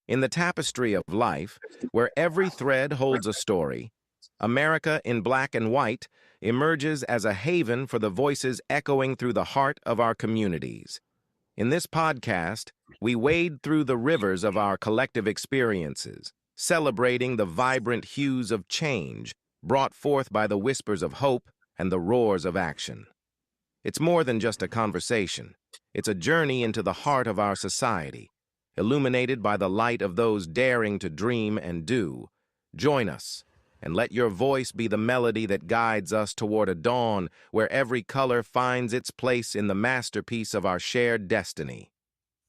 In the tapestry of life, where every thread holds a story, America in black and white emerges as a haven for the voices echoing through the heart of our communities. In this podcast, we wade through the rivers of our collective experiences, celebrating the vibrant hues of change brought forth by the whispers of hope and the roars of action. It's more than just a conversation. It's a journey into the heart of our society, illuminated by the light of those daring to dream and do. Join us, and let your voice be the melody that guides us toward a dawn where every color finds its place in the masterpiece of our shared destiny.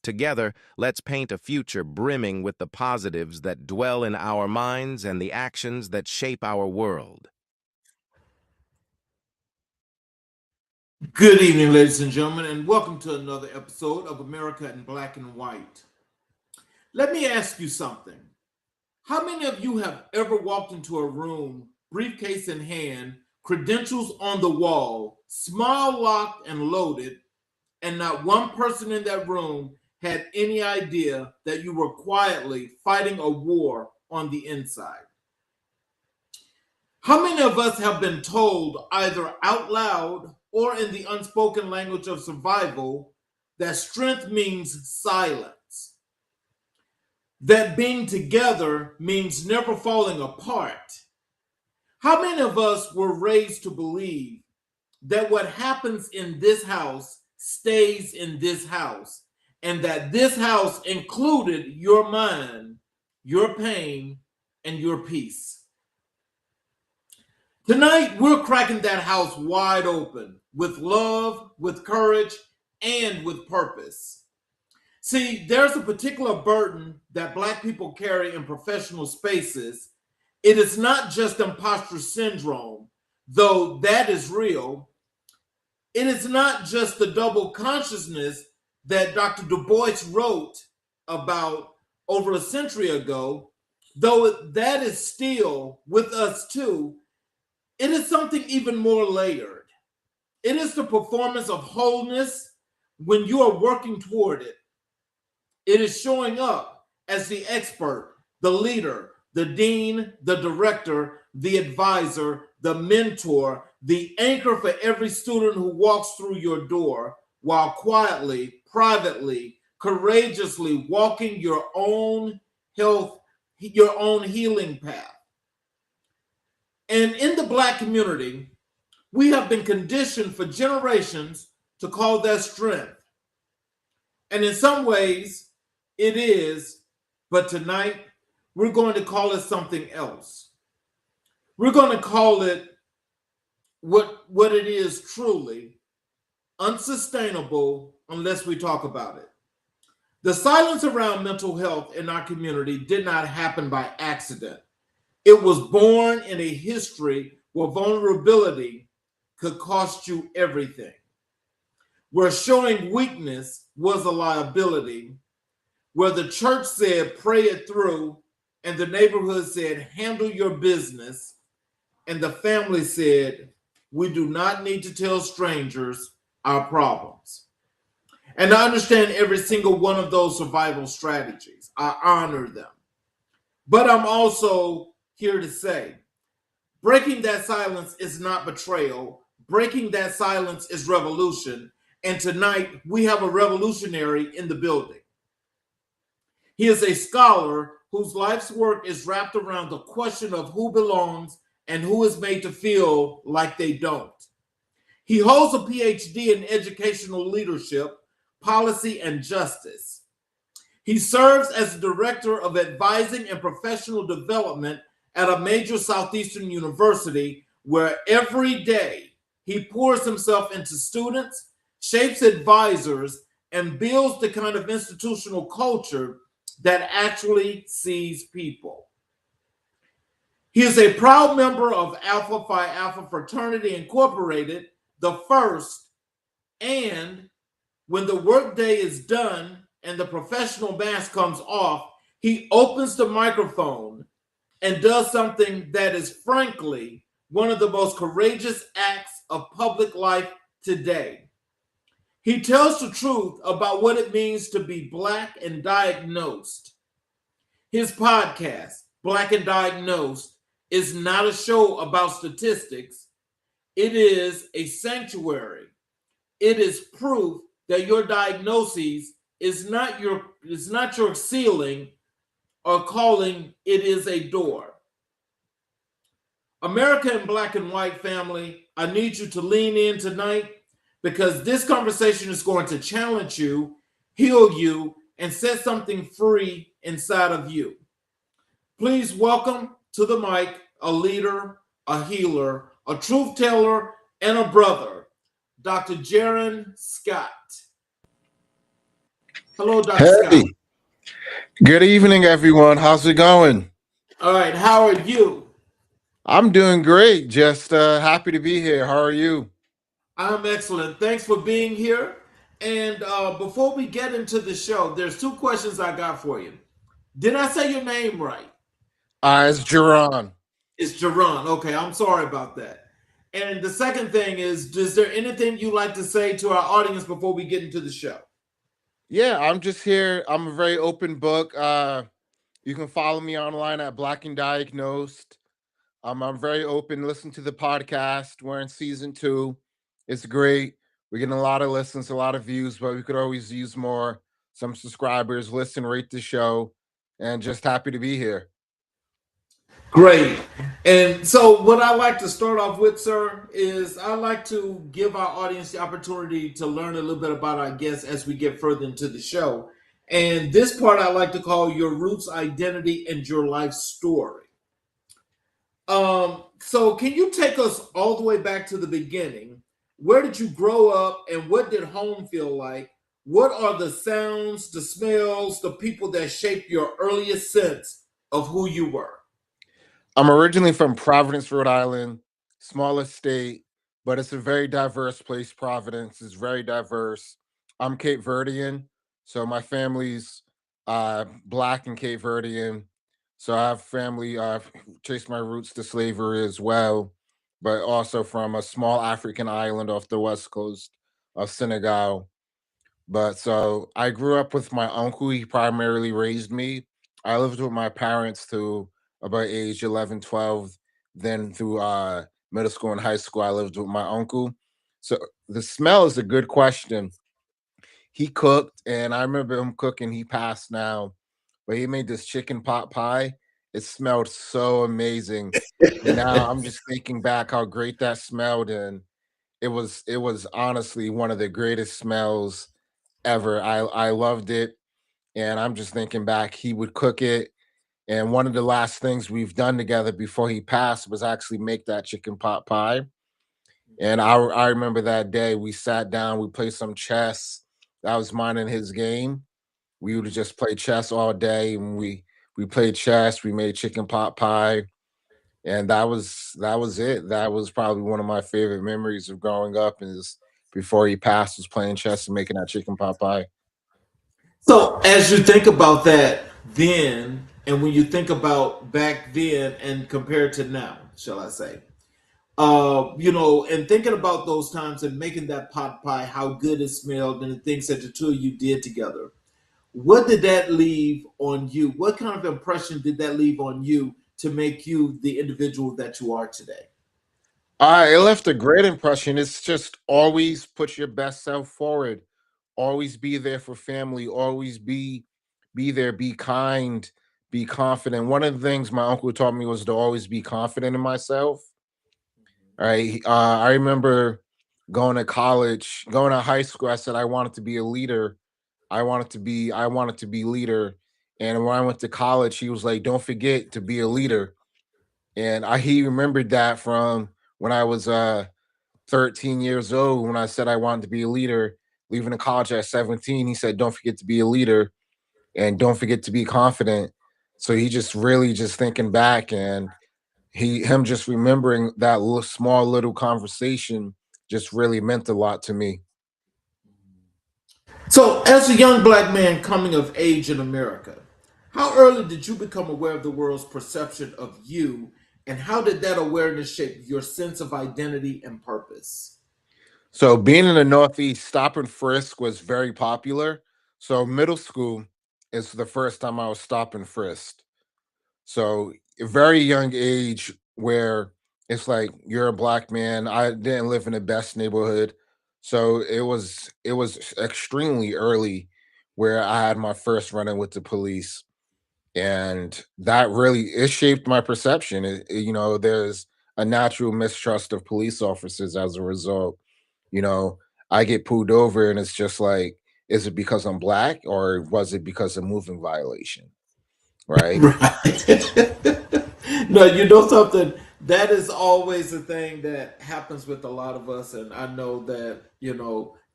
Together, let's paint a future brimming with the positives that dwell in our minds and the actions that shape our world. Good evening, ladies and gentlemen, and welcome to another episode of America in Black and White. Let me ask you something. How many of you have ever walked into a room, briefcase in hand, credentials on the wall, smile locked and loaded, and not one person in that room had any idea that you were quietly fighting a war on the inside? How many of us have been told either out loud or in the unspoken language of survival that strength means silence, that being together means never falling apart? How many of us were raised to believe that what happens in this house stays in this house, and that this house included your mind, your pain, and your peace? Tonight, we're cracking that house wide open with love, with courage, and with purpose. See, there's a particular burden that Black people carry in professional spaces. It is not just imposter syndrome, though that is real. It is not just the double consciousness that Dr. Du Bois wrote about over a century ago, though that is still with us too. It is something even more layered. It is the performance of wholeness when you are working toward it. It is showing up as the expert, the leader, the dean, the director, the advisor, the mentor, the anchor for every student who walks through your door, while quietly, privately, courageously walking your own health, your own healing path. And in the Black community, we have been conditioned for generations to call that strength. And in some ways, it is, but tonight, we're going to call it something else. We're going to call it what it is truly: unsustainable unless we talk about it. The silence around mental health in our community did not happen by accident. It was born in a history where vulnerability could cost you everything, where showing weakness was a liability, where the church said, pray it through, and the neighborhood said, handle your business, and the family said, we do not need to tell strangers our problems. And I understand every single one of those survival strategies. I honor them. But I'm also here to say, breaking that silence is not betrayal. Breaking that silence is revolution. And tonight, we have a revolutionary in the building. He is a scholar whose life's work is wrapped around the question of who belongs and who is made to feel like they don't. He holds a PhD in educational leadership, policy, and justice. He serves as the director of advising and professional development at a major Southeastern university, where every day he pours himself into students, shapes advisors, and builds the kind of institutional culture that actually sees people. He is a proud member of Alpha Phi Alpha Fraternity Incorporated, the first, and when the workday is done and the professional mask comes off, he opens the microphone and does something that is frankly one of the most courageous acts of public life today. He tells the truth about what it means to be Black and diagnosed. His podcast, Black and Diagnosed, is not a show about statistics. It is a sanctuary. It is proof that your diagnosis is not your ceiling or calling, it is a door. America in Black and White family, I need you to lean in tonight because this conversation is going to challenge you, heal you, and set something free inside of you. Please welcome to the mic a leader, a healer, a truth teller, and a brother, Dr. Gerron Scott. Hello, Dr. Scott. Hey, good evening, everyone. How's it going? All right, how are you? I'm doing great. Just happy to be here. How are you? I'm excellent. Thanks for being here. And before we get into the show, there's two questions I got for you. Did I say your name right? It's Gerron. It's Gerron. Okay, I'm sorry about that. And the second thing is there anything you'd like to say to our audience before we get into the show? Yeah, I'm just here. I'm a very open book. You can follow me online at Black and Diagnosed. I'm very open. Listen to the podcast. We're in season 2. It's great. We're getting a lot of listens, a lot of views, but we could always use more. Some subscribers. Listen, rate the show, and just happy to be here. Great. And so, what I like to start off with, sir, is I like to give our audience the opportunity to learn a little bit about our guests as we get further into the show. And this part I like to call your roots, identity, and your life story. So, can you take us all the way back to the beginning? Where did you grow up, and what did home feel like? What are the sounds, the smells, the people that shaped your earliest sense of who you were? I'm originally from Providence, Rhode Island, smallest state, but it's a very diverse place. Providence is very diverse. I'm Cape Verdean, so my family's Black and Cape Verdean. So I have family traced my roots to slavery as well, but also from a small African island off the west coast of Senegal. But so I grew up with my uncle. He primarily raised me. I lived with my parents to about age 11, 12. Then through middle school and high school, I lived with my uncle. So the smell is a good question. He cooked, and I remember him cooking. He passed now, but he made this chicken pot pie. It smelled so amazing. And now I'm just thinking back how great that smelled, and it was honestly one of the greatest smells ever. I loved it, and I'm just thinking back. He would cook it, and one of the last things we've done together before he passed was actually make that chicken pot pie. And I remember that day we sat down, we played some chess. That was mine and his game. We would just play chess all day, and we played chess. We made chicken pot pie, and that was it. That was probably one of my favorite memories of growing up. Is before he passed was playing chess and making that chicken pot pie. So, as you think about that then, and when you think about back then and compared to now, shall I say, and thinking about those times and making that pot pie, how good it smelled, and the things that the two of you did together, what did that leave on you? What kind of impression did that leave on you to make you the individual that you are today? It left a great impression. It's just always put your best self forward. Always be there for family. Always be there. Be kind. Be confident. One of the things my uncle taught me was to always be confident in myself. All right. I remember going to college, going to high school. I said I wanted to be a leader. I wanted to be leader. And when I went to college, he was like, "Don't forget to be a leader." And he remembered that from when I was 13 years old, when I said I wanted to be a leader. Leaving the college at 17, he said, "Don't forget to be a leader and don't forget to be confident." So he just really just thinking back, and him just remembering that small little conversation just really meant a lot to me. So, as a young black man coming of age in America, how early did you become aware of the world's perception of you, and how did that awareness shape your sense of identity and purpose? So being in the Northeast, stop and frisk was very popular. So middle school, it's the first time I was stopped and frisked. So a very young age where it's like you're a black man. I didn't live in the best neighborhood. So it was extremely early where I had my first run-in with the police. And that really it shaped my perception. There's a natural mistrust of police officers as a result. You know, I get pulled over and it's just like, is it because I'm black or was it because of moving violation? Right. Right. No, you know something? That is always a thing that happens with a lot of us. And I know that,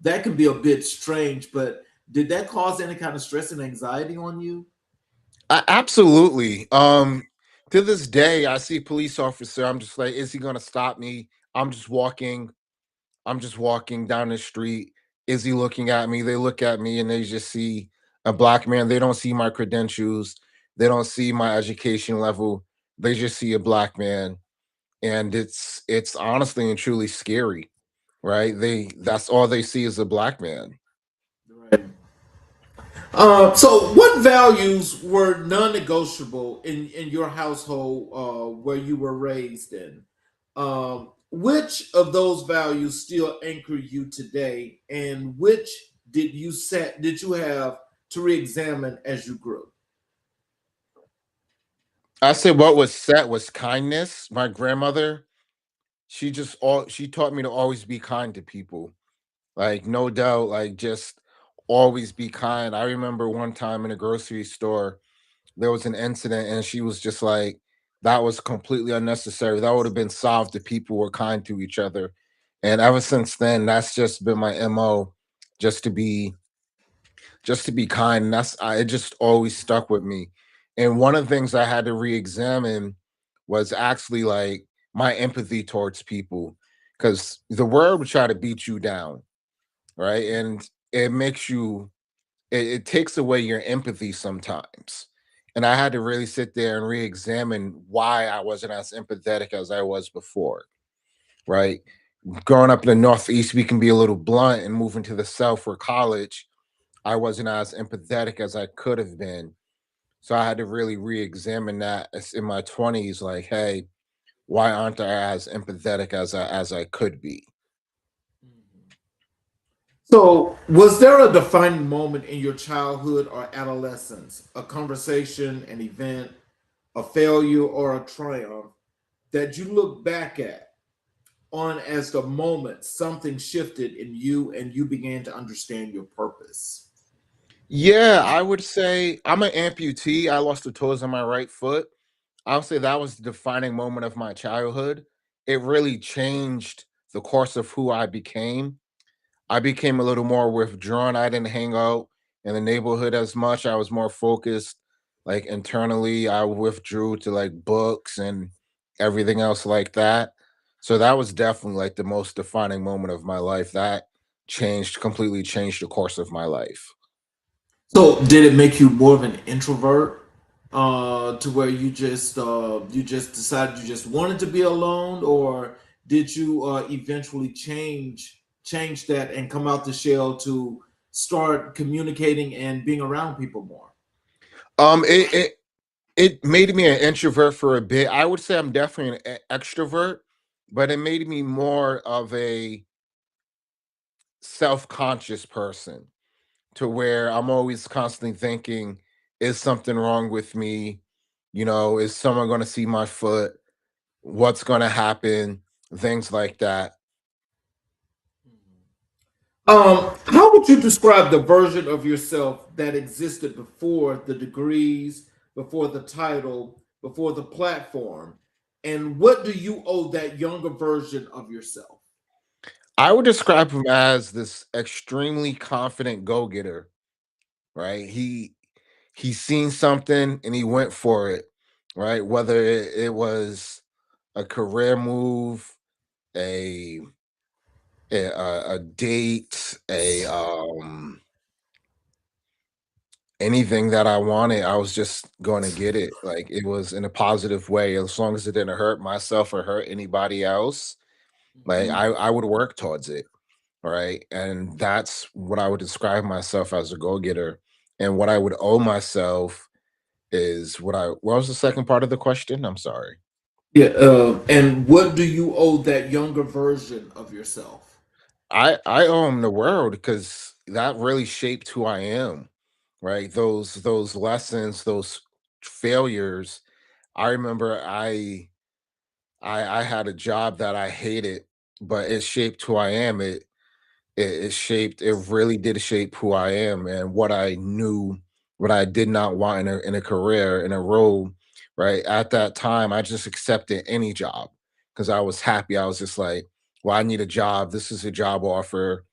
that can be a bit strange, but did that cause any kind of stress and anxiety on you? Absolutely. To this day, I see a police officer. I'm just like, is he gonna stop me? I'm just walking. I'm just walking down the street. Is he looking at me? They look at me and they just see a black man. They don't see my credentials. They don't see my education level. They just see a black man, and it's honestly and truly scary, right? That's all they see is a black man. Right. So, what values were non-negotiable in your household where you were raised in? Which of those values still anchor you today, and which did you have to re-examine as you grew? I said what was set was kindness. My grandmother, she taught me to always be kind to people. Like no doubt, like just always be kind. I remember one time in a grocery store, there was an incident and she was just like, that was completely unnecessary. That would have been solved if people were kind to each other. And ever since then, that's just been my MO, just to be just to be kind. And it just always stuck with me. And one of the things I had to re-examine was actually like my empathy towards people. Because the world would try to beat you down, right? And it makes you it takes away your empathy sometimes. And I had to really sit there and re-examine why I wasn't as empathetic as I was before, right? Growing up in the Northeast, we can be a little blunt, and moving to the South for college, I wasn't as empathetic as I could have been. So I had to really re-examine that in my 20s, like, hey, why aren't I as empathetic as I could be? So, was there a defining moment in your childhood or adolescence, a conversation, an event, a failure, or a triumph that you look back at on as the moment something shifted in you and you began to understand your purpose? Yeah, I would say I'm an amputee. I lost the toes on my right foot. I would say that was the defining moment of my childhood. It really changed the course of who I became. I became a little more withdrawn. I didn't hang out in the neighborhood as much. I was more focused, like internally. I withdrew to like books and everything else like that. So that was definitely like the most defining moment of my life. That completely changed the course of my life. So, did it make you more of an introvert to where you just decided you just wanted to be alone, or did you eventually change that and come out the shell to start communicating and being around people more? Um, it, it it made me an introvert for a bit. I would say I'm definitely an extrovert, but it made me more of a self-conscious person to where I'm always constantly thinking, is something wrong with me? Is someone going to see my foot? What's going to happen? Things like that. How would you describe the version of yourself that existed before the degrees, before the title, before the platform? And what do you owe that younger version of yourself? I would describe him as this extremely confident go-getter, right? He's seen something and he went for it, right? Whether it was a career move, a a date, a anything that I wanted, I was just going to get it. Like it was in a positive way, as long as it didn't hurt myself or hurt anybody else. Like Mhm. I would work towards it, right? And that's what I would describe myself as a go getter. And what I would owe myself is what was the second part of the question? I'm sorry. Yeah, and what do you owe that younger version of yourself? I owe him the world because that really shaped who I am, right? Those lessons, those failures. I remember I had a job that I hated, but it shaped who I am. It really did shape who I am and what I knew, what I did not want in a career, in a role, right? At that time, I just accepted any job because I was happy. I was just like, well, I need a job. This is a job offer.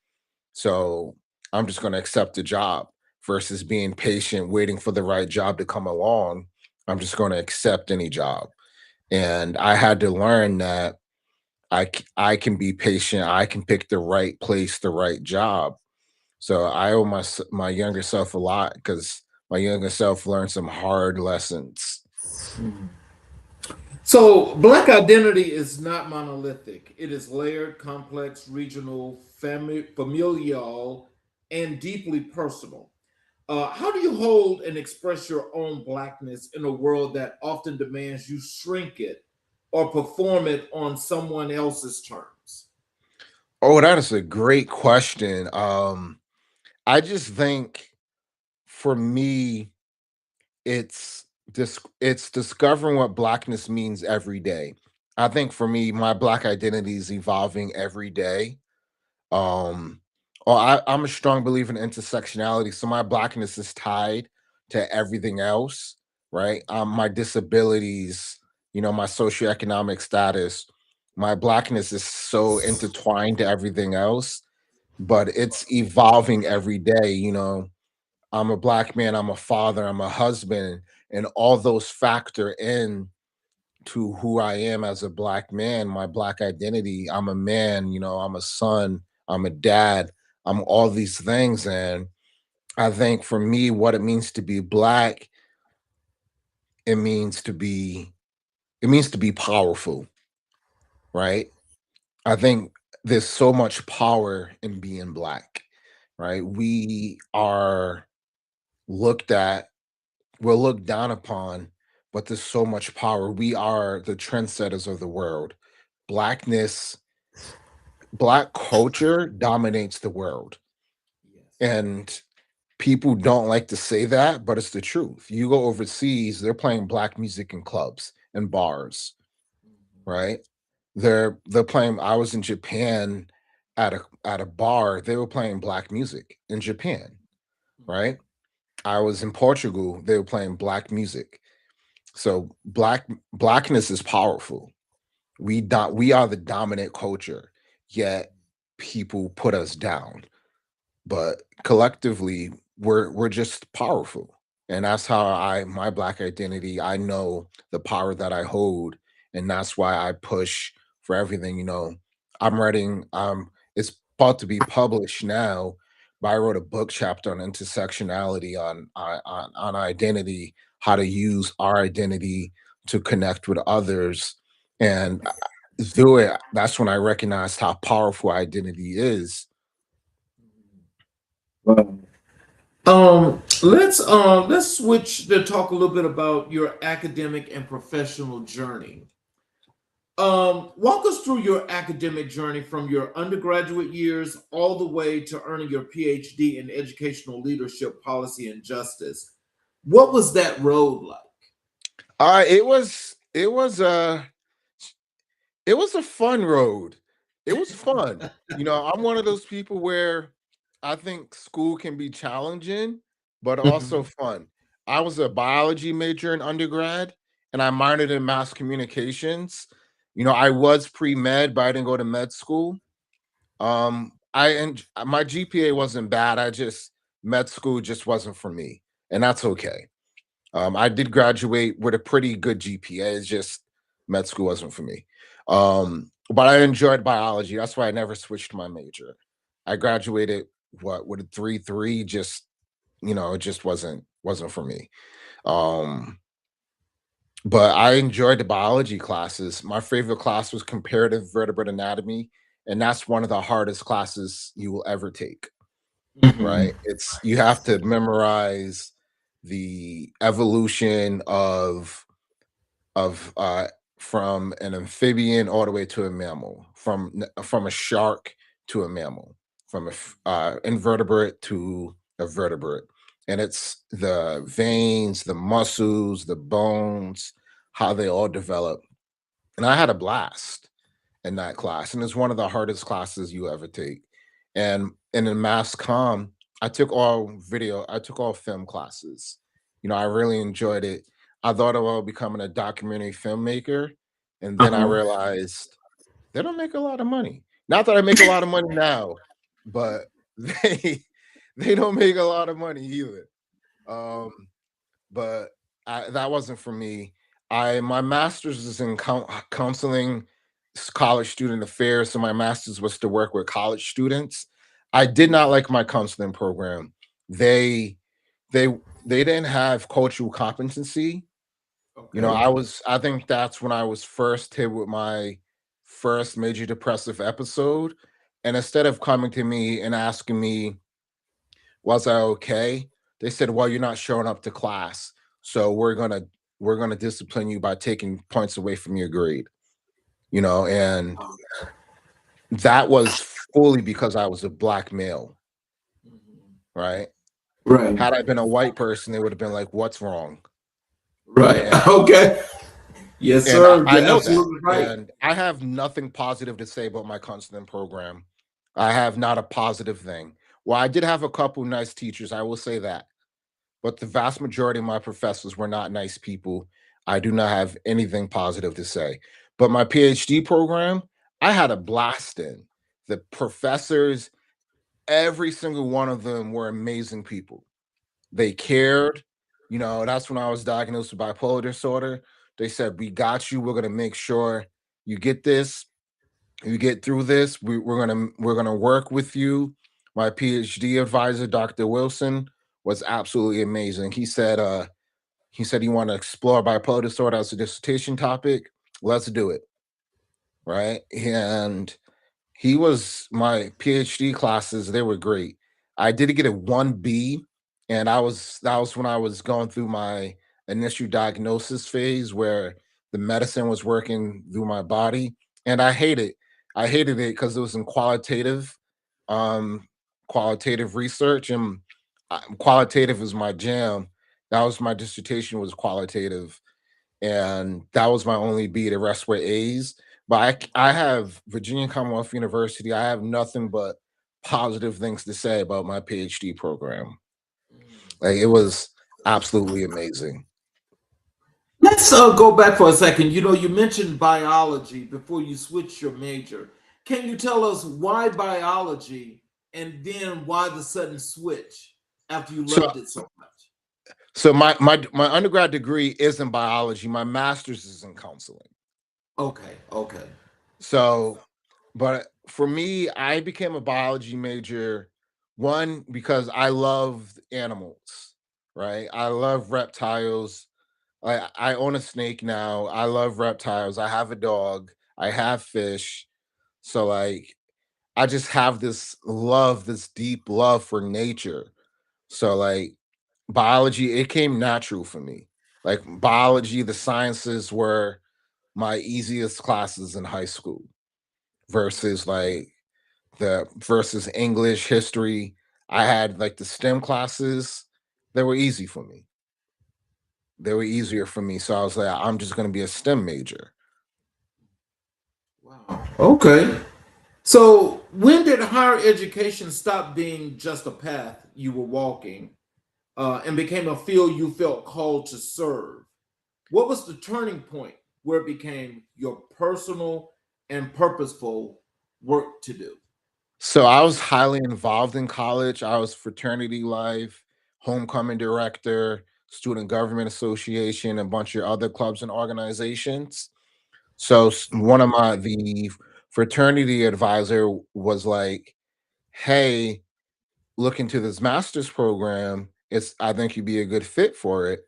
So I'm just gonna accept the job versus being patient, waiting for the right job to come along. I'm just gonna accept any job. And I had to learn that I can be patient. I can pick the right place, the right job. So I owe my younger self a lot because my younger self learned some hard lessons. So, Black identity is not monolithic. It is layered, complex, regional, familial, and deeply personal. How do you hold and express your own Blackness in a world that often demands you shrink it or perform it on someone else's terms? Oh, that is a great question. I just think for me, it's discovering what Blackness means every day. I think for me, my Black identity is evolving every day. Um, I'm a strong believer in intersectionality, so my Blackness is tied to everything else, right? My disabilities, my socioeconomic status, my Blackness is so intertwined to everything else, but it's evolving every day. I'm a Black man, I'm a father, I'm a husband, and all those factor in to who I am as a Black man, my Black identity. I'm a man, I'm a son, I'm a dad, I'm all these things. And I think for me, what it means to be Black, it means to be it means to be powerful, right? I think there's so much power in being Black, right? Looked at we're looked down upon, but there's so much power. We are the trendsetters of the world. Blackness, Black culture dominates the world. Yes. And people don't like to say that, but it's the truth. You go overseas, they're playing Black music in clubs and bars, right? They're playing. I was in Japan at a bar, they were playing Black music in Japan, right? I was in Portugal, they were playing Black music. So Blackness is powerful. We are the dominant culture, yet people put us down. But collectively, we're just powerful. And that's how my Black identity, I know the power that I hold, and that's why I push for everything. I'm writing, it's about to be published now, but I wrote a book chapter on intersectionality, on identity, how to use our identity to connect with others. And through it, that's when I recognized how powerful identity is. Wow. Let's switch to talk a little bit about your academic and professional journey. Walk us through your academic journey from your undergraduate years all the way to earning your PhD in educational leadership, policy, and justice. What was that road like? It was a fun road. It was fun. I'm one of those people where I think school can be challenging, but also Mhm. fun. I was a biology major in undergrad and I minored in mass communications. I was pre-med, but I didn't go to med school. My GPA wasn't bad. Med school just wasn't for me, and that's okay. I did graduate with a pretty good GPA. It's just med school wasn't for me. But I enjoyed biology. That's why I never switched my major. I graduated with a 3.3. It just wasn't for me. Um, but I enjoyed the biology classes. My favorite class was comparative vertebrate anatomy, and that's one of the hardest classes you will ever take. Mhm. right? It's you have to memorize the evolution of from an amphibian all the way to a mammal, from a shark to a mammal, from a invertebrate to a vertebrate, and it's the veins, the muscles, the bones, how they all develop. And I had a blast in that class, and it's one of the hardest classes you ever take. And in mass comm, I took all film classes. I really enjoyed it. I thought about becoming a documentary filmmaker, and then I Uh-huh. realized they don't make a lot of money. Not that I make a lot of money now, but they they don't make a lot of money either. Um, but that wasn't for me. I My master's is in counseling, college student affairs. So my master's was to work with college students. I did not like my counseling program. They they they didn't have cultural competency. Okay. I think that's when I was first hit with my first major depressive episode. And instead of coming to me and asking me, was I okay? They said, well, you're not showing up to class. So we're gonna discipline you by taking points away from your grade. And that was fully because I was a black male, right? Right. Had I been a white person, they would have been like, what's wrong? Right. And Okay. Yes, and I, sir. I You're know that. absolutely right. And I have nothing positive to say about my counseling program. I have not a positive thing. Well, I did have a couple nice teachers, I will say that. But the vast majority of my professors were not nice people. I do not have anything positive to say. But my PhD program, I had a blast in. The professors, every single one of them were amazing people. They cared. That's when I was diagnosed with bipolar disorder. They said, we got you. We're going to make sure you get this, you get through this. We're gonna work with you. My PhD advisor, Dr. Wilson, was absolutely amazing. He said he wanted to explore bipolar disorder as a dissertation topic. Let's do it, right? And he was my PhD classes, they were great. I did get a 1B, and that was when I was going through my initial diagnosis phase where the medicine was working through my body. And I hated it because it was in um qualitative research, and qualitative is my jam. That was my dissertation, was qualitative, and that was my only B. The rest were A's. But I have Virginia Commonwealth University. I have nothing but positive things to say about my PhD program. Like, it was absolutely amazing. Let's go back for a second. You mentioned biology before you switched your major. Can you tell us why biology and then why the sudden switch after you So loved it so much? my undergrad degree is in biology. My master's is in counseling. Okay, okay. So, but for me, I became a biology major, one, because I love animals, right? I love reptiles. I own a snake now. I love reptiles. I have a dog. I have fish. So, like, I just have this deep love for nature. So, like, biology, it came natural for me. Like, biology, the sciences were my easiest classes in high school versus versus English, history. I had like the STEM classes, they were easy for me. They were easier for me. So I was like, I'm just going to be a STEM major. Wow. Okay. So, when did higher education stop being just a path you were walking and became a field you felt called to serve? What was the turning point where it became your personal and purposeful work to do? So I was highly involved in college. I was fraternity life, homecoming director, student government association, a bunch of other clubs and organizations. So one of the fraternity advisor was like, "Hey, look into this master's program. I think you'd be a good fit for it."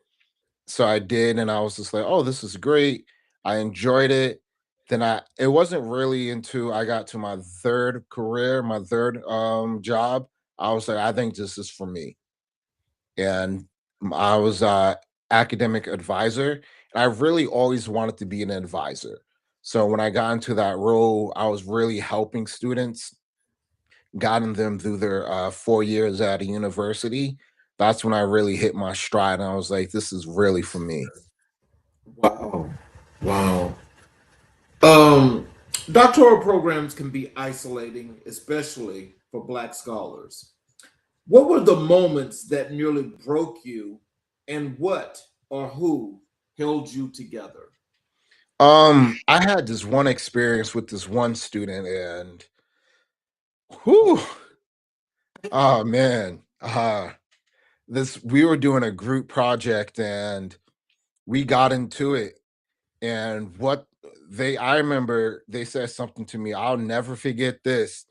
So I did, and I was just like, "Oh, this is great." I enjoyed it. Then it wasn't really until I got to my third career, my third job, I was like, I think this is for me. And I was academic advisor, and I really always wanted to be an advisor. So when I got into that role, I was really helping students, guiding them through their 4 years at a university. That's when I really hit my stride, and I was like, this is really for me. Wow. Wow. Um, Doctoral programs can be isolating, especially for Black scholars. What were the moments that nearly broke you, and what or who held you together? I had this one experience with this one student, and whew, oh man, this we were doing a group project, and we got into it. And what I remember they said something to me, I'll never forget this.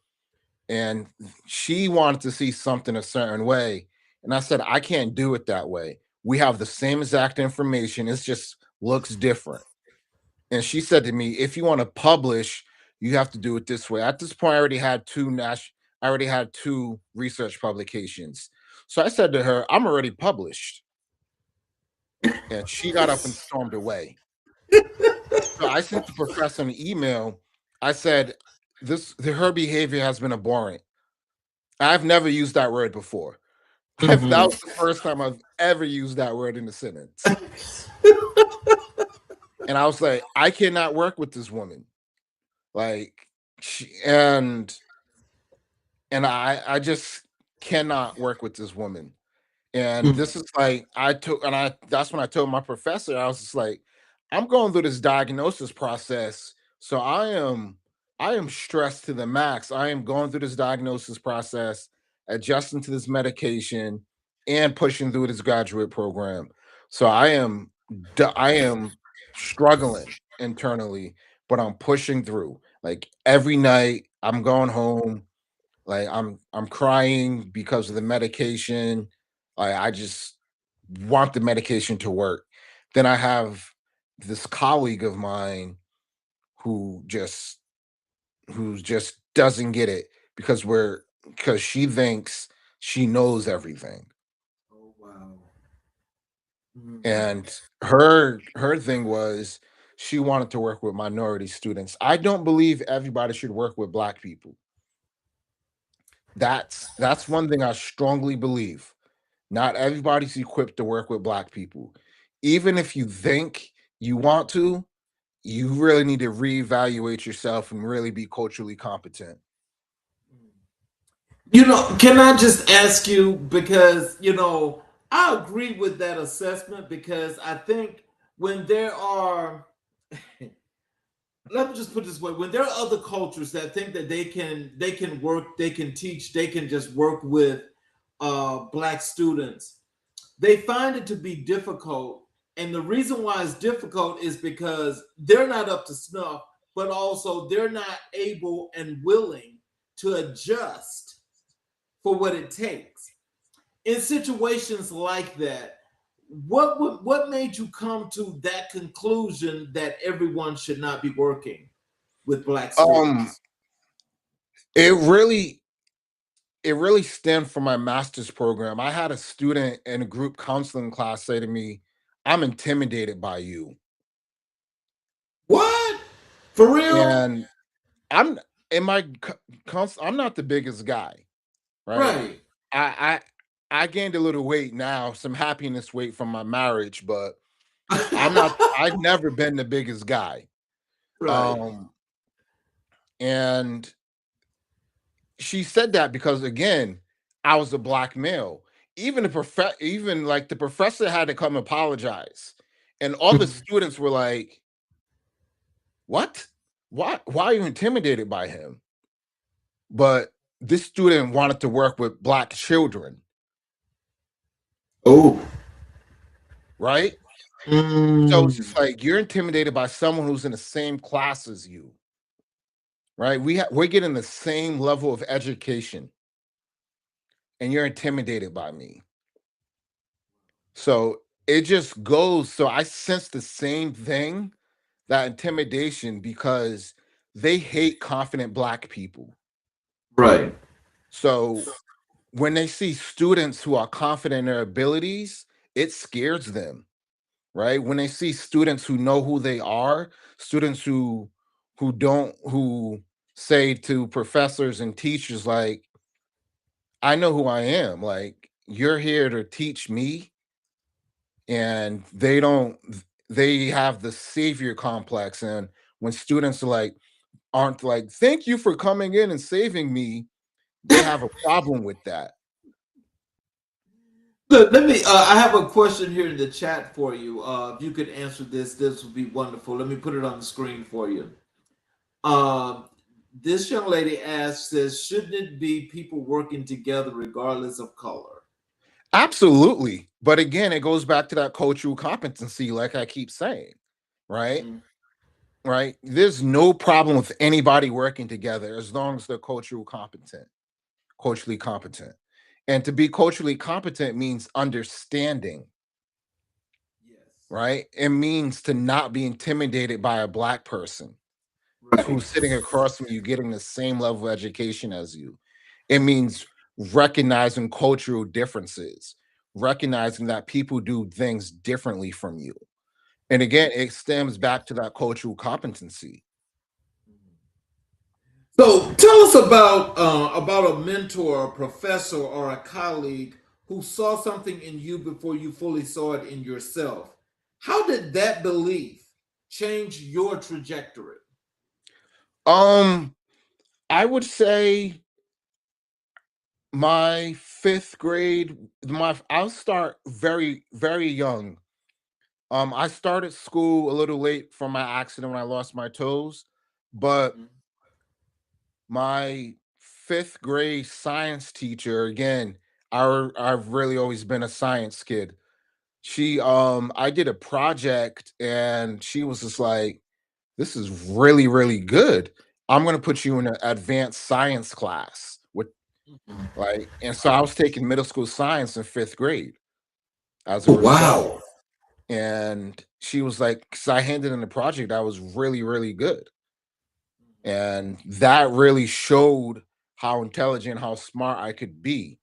And she wanted to see something a certain way. And I said, I can't do it that way. We have the same exact information. It's just looks different. And she said to me, if you want to publish, you have to do it this way. At this point, I already had two research publications. So I said to her, I'm already published. And she got up and stormed away. So I sent the professor an email. I said, her behavior has been abhorrent. I've never used that word before. That Mhm. was the first time I've ever used that word in a sentence. And I was like, I cannot work with this woman. Like, she, and I just cannot work with this woman. And this is like that's when I told my professor, I was just like, I'm going through this diagnosis process. So I am stressed to the max. I am going through this diagnosis process, adjusting to this medication, and pushing through this graduate program. So I am struggling internally, but I'm pushing through. Like every night I'm going home, like I'm crying because of the medication. I just want the medication to work. Then I have this colleague of mine who just doesn't get it because she thinks she knows everything. Oh wow. Mhm. And her thing was she wanted to work with minority students. I don't believe everybody should work with black people. That's one thing I strongly believe. Not everybody's equipped to work with black people. Even if you think you want to, you really need to reevaluate yourself and really be culturally competent. Can I just ask you because, I agree with that assessment because I think when there are, let me just put it this way, when there are other cultures that think that they can work, they can teach, they can just work with black students, they find it to be difficult. And the reason why it's difficult is because they're not up to snuff, but also they're not able and willing to adjust for what it takes. In situations like that, what made you come to that conclusion that everyone should not be working with black Um, students? it really it really stemmed from my master's program. I had a student in a group counseling class say to me, "I'm intimidated by you." What? For real? And I'm in my I'm not the biggest guy, right? Right. I I gained a little weight now, some happiness weight from my marriage, but I've never been the biggest guy. Right. Um and she said that because again, I was a black male. Even like the professor had to come apologize. And all the students were like, "What? Why are you intimidated by him?" But this student wanted to work with black children, Oh. right? So it's Mm. just like you're intimidated by someone who's in the same class as you, right? We're getting the same level of education, and you're intimidated by me. So it just goes. So I sense the same thing, that intimidation, because they hate confident black people. Right. So when they see students who are confident in their abilities, it scares them, right? When they see students who know who they are, students who say to professors and teachers like, I know who I am. Like, you're here to teach me, and they have the savior complex. And when students aren't like, thank you for coming in and saving me, they have a problem with that. Look, let me. I have a question here in the chat for you. If you could answer this would be wonderful. Let me put it on the screen for you. Um, this young lady asks, says, shouldn't it be people working together regardless of color? Absolutely. But again, it goes back to that cultural competency, like I keep saying, right? Mhm. Right. There's no problem with anybody working together as long as they're culturally competent. And to be culturally competent means understanding, Yes. right? It means to not be intimidated by a black person Right. who's sitting across from you getting the same level of education as you. It means recognizing cultural differences, recognizing that people do things differently from you. And again, it stems back to that cultural competency. So tell us about a mentor, a professor, or a colleague who saw something in you before you fully saw it in yourself. How did that belief change your trajectory? Um, I would say my fifth grade, I'll start very, very young. I started school a little late from my accident when I lost my toes, but Mhm. my fifth grade science teacher, again, I've really always been a science kid. I did a project and she was just like, this is really, really good. I'm gonna put you in an advanced science class with Mhm. and so I was taking middle school science in fifth grade as a Oh, result. wow. And she was like, because I handed in the project, I was really, really good. And that really showed how intelligent, how smart I could be.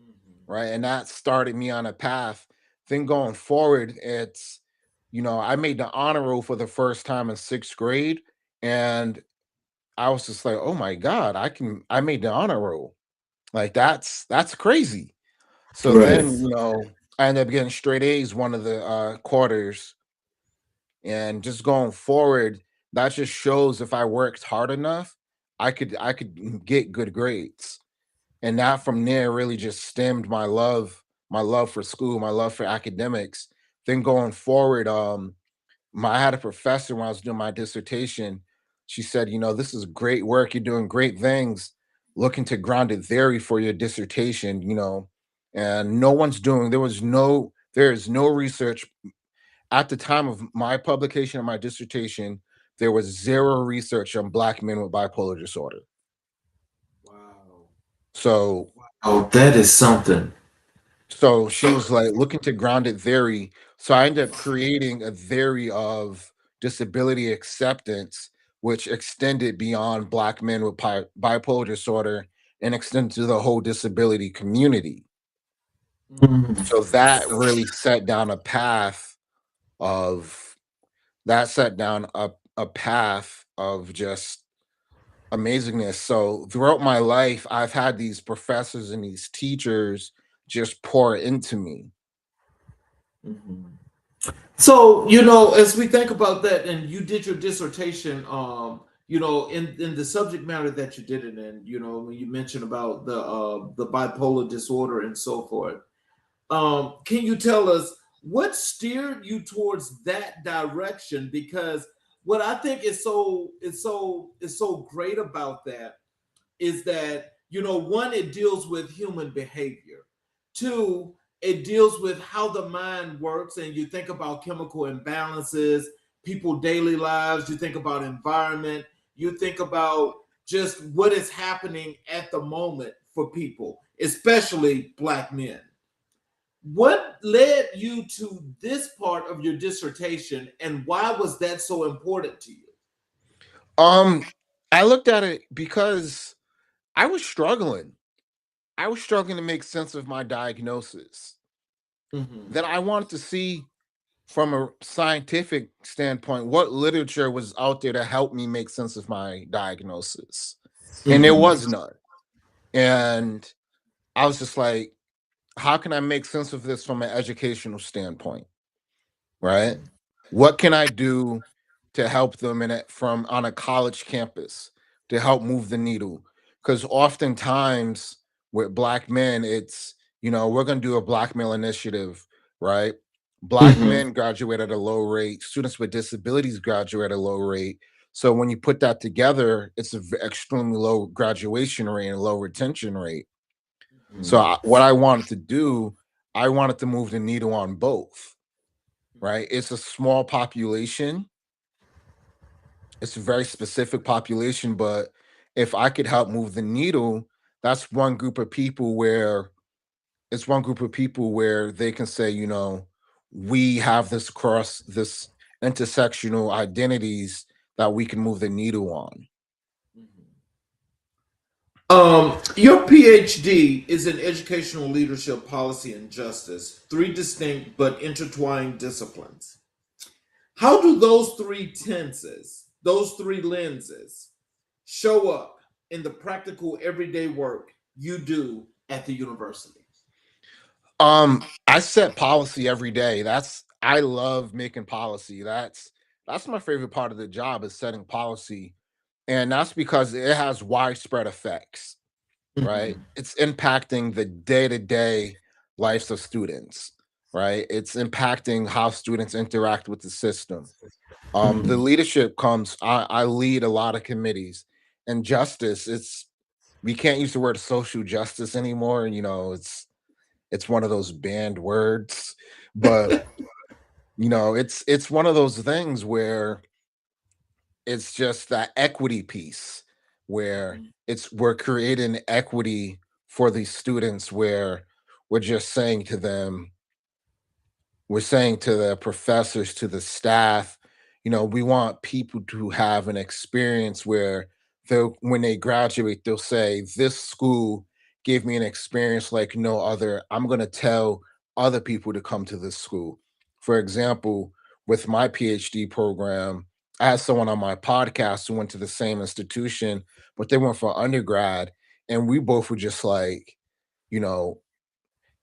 Mhm. Right. And that started me on a path. Then going forward, I made the honor roll for the first time in sixth grade. And I was just like, oh my God, I made the honor roll. Like that's crazy. So Right. then, I ended up getting straight A's one of the quarters. And just going forward, that just shows if I worked hard enough, I could get good grades. And that from there really just stemmed my love for school, my love for academics. Then going forward, I had a professor when I was doing my dissertation. She said, this is great work. You're doing great things. Looking to grounded theory for your dissertation, and no one's doing, there is no research at the time of my publication of my dissertation. There was zero research on black men with bipolar disorder. Wow. So Oh, that is something. So she was like looking to grounded theory. So I ended up creating a theory of disability acceptance, which extended beyond Black men with bipolar disorder and extended to the whole disability community. Mhm. So of that set down a path of just amazingness. So throughout my life, I've had these professors and these teachers just pour into me. Mhm. So, as we think about that, and you did your dissertation, in the subject matter that you did it in, when you mentioned about the bipolar disorder and so forth, can you tell us what steered you towards that direction? Because what I think is so great about that is that, one, it deals with human behavior. Two, it deals with how the mind works, and you think about chemical imbalances, people daily lives, you think about environment, you think about just what is happening at the moment for people, especially black men. What led you to this part of your dissertation, and why was that so important to you? Um, I looked at it because I was struggling. I was struggling to make sense of my diagnosis. Mhm. Then I wanted to see from a scientific standpoint what literature was out there to help me make sense of my diagnosis. And there Mhm. was none. And I was just like, how can I make sense of this from an educational standpoint? Right? Mhm. What can I do to help them in it from on a college campus to help move the needle? Because oftentimes with black men, it's we're gonna do a black male initiative, right? Black Mhm. men graduate at a low rate, students with disabilities graduate at a low rate. So when you put that together, it's an extremely low graduation rate and low retention rate. So Mhm. what I wanted to do, I wanted to move the needle on both, right? It's a small population. It's a very specific population, but if I could help move the needle, that's one group of people where it's one group of people where they can say, we have this intersectional identities that we can move the needle on. Your PhD is in educational leadership, policy, and justice, three distinct but intertwined disciplines. How do those three tenses, those three lenses, show up in the practical everyday work you do at the university? I set policy every day. I love making policy. That's my favorite part of the job is setting policy. And that's because it has widespread effects, right? Mhm. It's impacting the day-to-day lives of students, right? It's impacting how students interact with the system. The Mhm. leadership comes, I lead a lot of committees and justice. We can't use the word social justice anymore. It's one of those banned words, but it's one of those things where it's just that equity piece where Mhm. we're creating equity for these students where we're just saying to them, we're saying to the professors, to the staff, we want people to have an experience where when they graduate, they'll say, this school gave me an experience like no other. I'm going to tell other people to come to this school. For example, with my PhD program, I had someone on my podcast who went to the same institution, but they went for undergrad. And we both were just like, you know,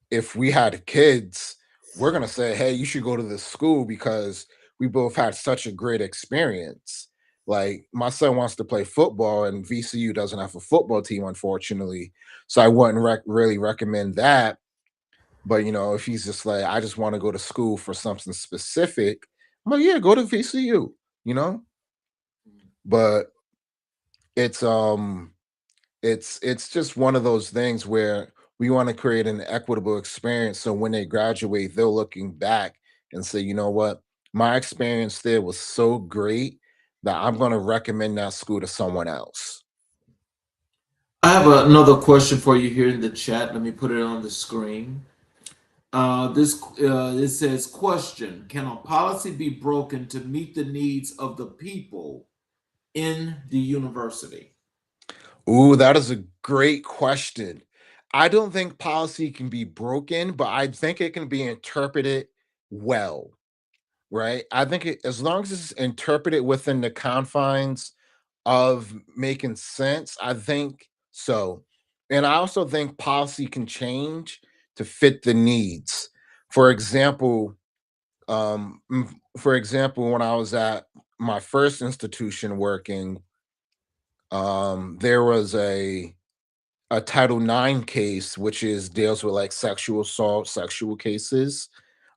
if we had kids, we're gonna say, "Hey, you should go to this school because we both had such a great experience." Like my son wants to play football, and VCU doesn't have a football team, unfortunately. So I wouldn't really recommend that. But if he's just like, "I just want to go to school for something specific," I'm like, "Yeah, go to VCU." You know, but it's it's just one of those things where we want to create an equitable experience so when they graduate they're looking back and say, you know what, my experience there was so great that I'm going to recommend that school to someone else. I have another question for you here in the chat. Let me put it on the screen. This it says, "Question: Can a policy be broken to meet the needs of the people in the university?" Ooh, that is a great question. I don't think policy can be broken, but I think it can be interpreted well, right? I think as long as it's interpreted within the confines of making sense, I think so. And I also think policy can change to fit the needs. For example, when I was at my first institution working, there was a Title IX case, which is deals with like sexual assault, sexual cases,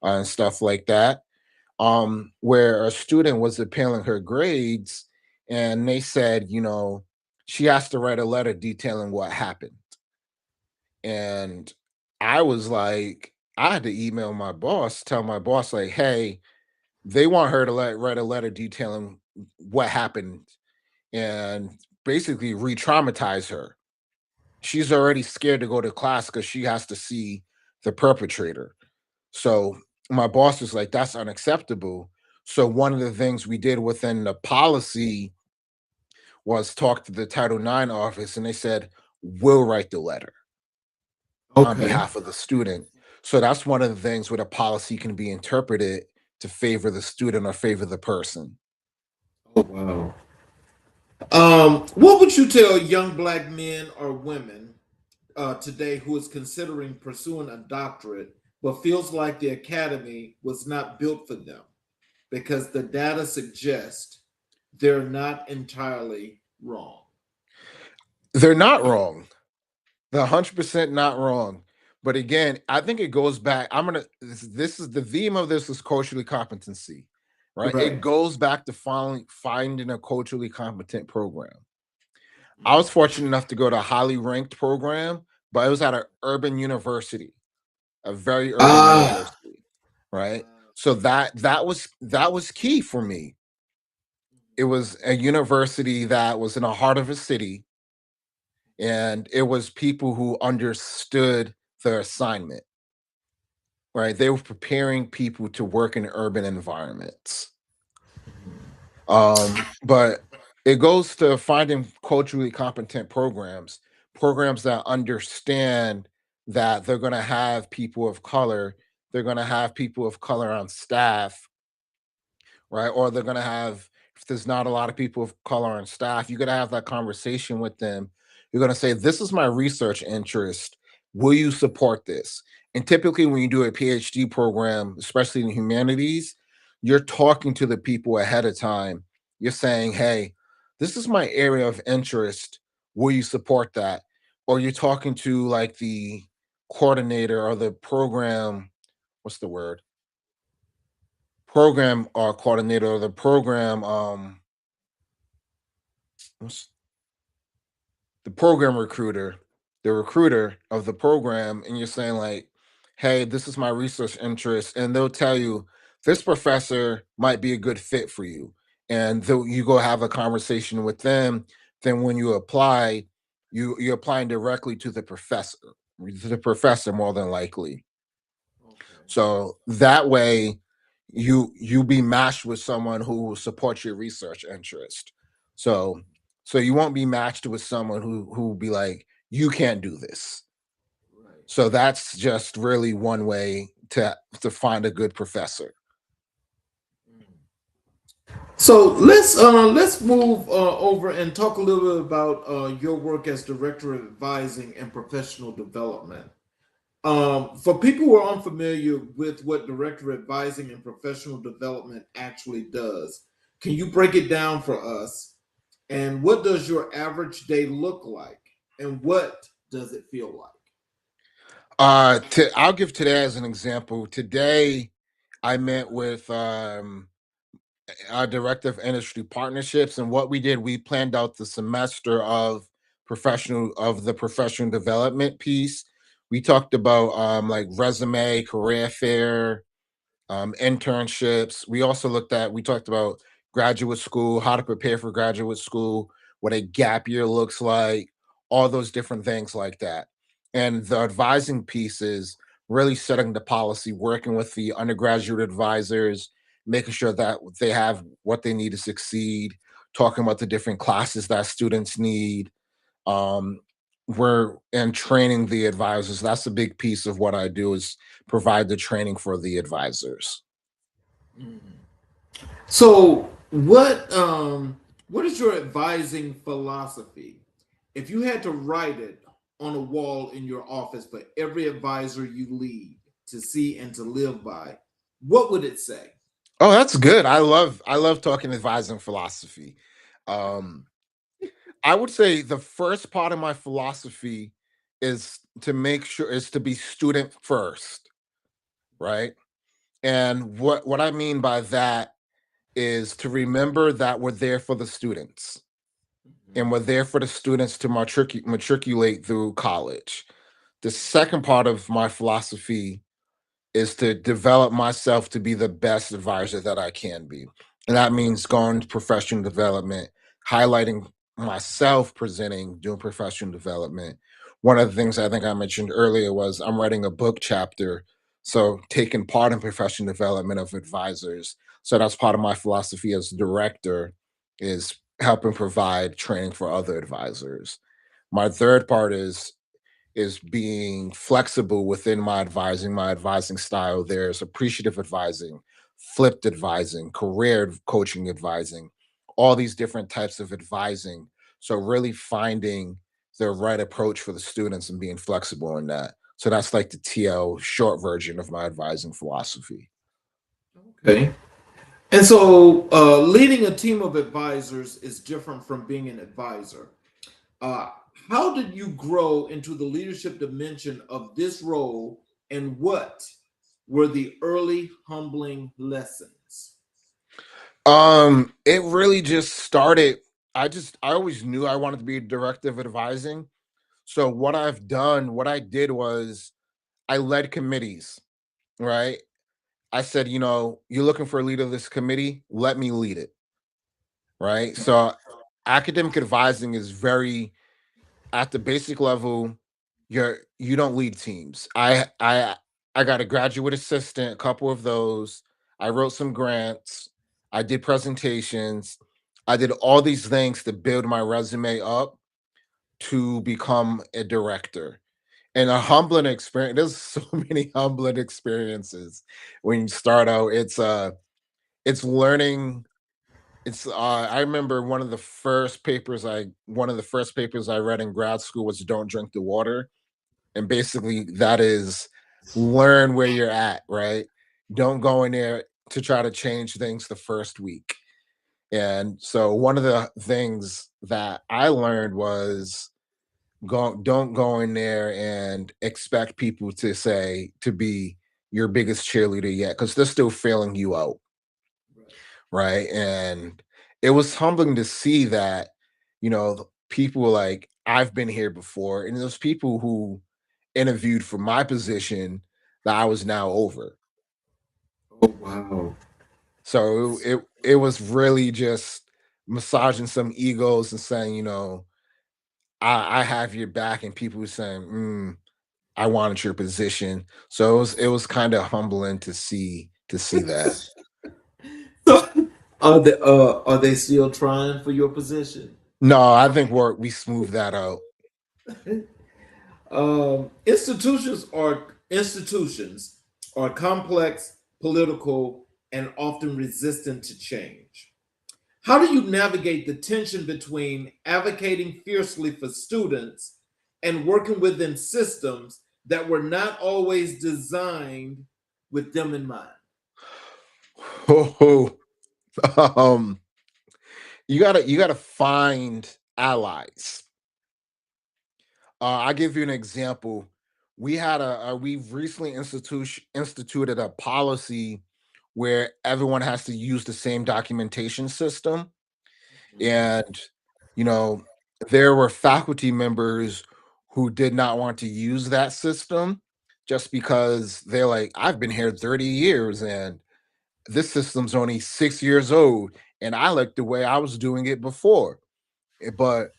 and stuff like that, where a student was appealing her grades, and they said, she has to write a letter detailing what happened. And I was like, I had to email my boss, tell my boss, like, hey, they want her to write a letter detailing what happened and basically re traumatize her. She's already scared to go to class because she has to see the perpetrator. So my boss was like, that's unacceptable. So one of the things we did within the policy was talk to the Title IX office, and they said, we'll write the letter. on Okay. behalf of the student. So that's one of the things where the policy can be interpreted to favor the student or favor the person. Oh, wow. What would you tell young Black men or women today who is considering pursuing a doctorate but feels like the academy was not built for them because the data suggests they're not entirely wrong? They're not wrong. They're 100% not wrong. But again, I think it goes back. This is the theme of this is culturally competency, right? It Right. goes back to finding a culturally competent program. I was fortunate enough to go to a highly ranked program, but it was at an urban university, a very urban Ah, university, right? So that was key for me. It was a university that was in the heart of a city, and it was people who understood their assignment, right? They were preparing people to work in urban environments. But it goes to finding culturally competent programs that understand that they're going to have people of color, they're going to have people of color on staff, right? Or they're going to have, if there's not a lot of people of color on staff, you're going to have that conversation with them. You're going to say, this is my research interest. Will you support this? And typically, when you do a PhD program, especially in humanities, you're talking to the people ahead of time. You're saying, hey, this is my area of interest. Will you support that? Or you're talking to like the coordinator or the program, what's the word? Program coordinator or the program what's the program recruiter, the recruiter of the program, and you're saying like, hey, this is my research interest, and they'll tell you this professor might be a good fit for you, and you go have a conversation with them. Then when you apply, you're applying directly to the professor more than likely. okay. So that way you be matched with someone who will support your research interest. So so you won't be matched with someone who will be like, you can't do this. Right. So that's just really one way to find a good professor. So let's move over and talk a little bit about your work as director of advising and professional development. For people who are unfamiliar with what director of advising and professional development actually does, can you break it down for us? And what does your average day look like? And what does it feel like? I'll give today as an example. Today I met with our director of industry partnerships, and what we did, we planned out the semester of the professional development piece. We talked about like resume, career fair, internships. We talked about graduate school, how to prepare for graduate school, what a gap year looks like, all those different things like that. And the advising piece is really setting the policy, working with the undergraduate advisors, making sure that they have what they need to succeed, talking about the different classes that students need. Um, we're and training the advisors. That's a big piece of what I do is provide the training for the advisors. So what is your advising philosophy? If you had to write it on a wall in your office for every advisor you lead to see and to live by, what would it say? Oh, that's good. I love talking advising philosophy. Um, I would say the first part of my philosophy is to be student first, right? And what I mean by that is to remember that we're there for the students, and we're there for the students to matriculate through college. The second part of my philosophy is to develop myself to be the best advisor that I can be. And that means going to professional development, highlighting myself, presenting, doing professional development. One of the things I think I mentioned earlier was I'm writing a book chapter. So taking part in professional development of advisors. So that's part of my philosophy as director is helping provide training for other advisors. My third part is being flexible within my advising style. There's appreciative advising, flipped advising, career coaching advising, all these different types of advising. So really finding the right approach for the students and being flexible in that. So that's like the TL short version of my advising philosophy. Okay. And so leading a team of advisors is different from being an advisor. Uh, how did you grow into the leadership dimension of this role, and what were the early humbling lessons? It really just started. I always knew I wanted to be a director of advising. So what I did was I led committees, right? I said, you're looking for a leader of this committee, let me lead it, right? So academic advising is very at the basic level, you don't lead teams. I got a graduate assistant, a couple of those. I wrote some grants. I did presentations. I did all these things to build my resume up to become a director. And a humbling experience. There's so many humbling experiences when you start out. It's learning. I remember one of the first papers I read in grad school was Don't Drink the Water. And basically that is learn where you're at, right? Don't go in there to try to change things the first week. And so one of the things that I learned was don't go in there and expect people to be your biggest cheerleader yet, because they're still feeling you out, right? And it was humbling to see that, people were like, I've been here before, and there's people who interviewed for my position that I was now over. Oh, wow. So it was really just massaging some egos and saying, I have your back, and people were saying, I wanted your position. So it was kind of humbling to see that. So, are they still trying for your position? No, I think we smoothed that out. Institutions are complex, political, and often resistant to change. How do you navigate the tension between advocating fiercely for students and working within systems that were not always designed with them in mind? Oh, um, you gotta find allies. I'll give you an example. We've recently instituted a policy where everyone has to use the same documentation system. And, you know, there were faculty members who did not want to use that system just because they're like, I've been here 30 years and this system's only 6 years old. And I like the way I was doing it before. But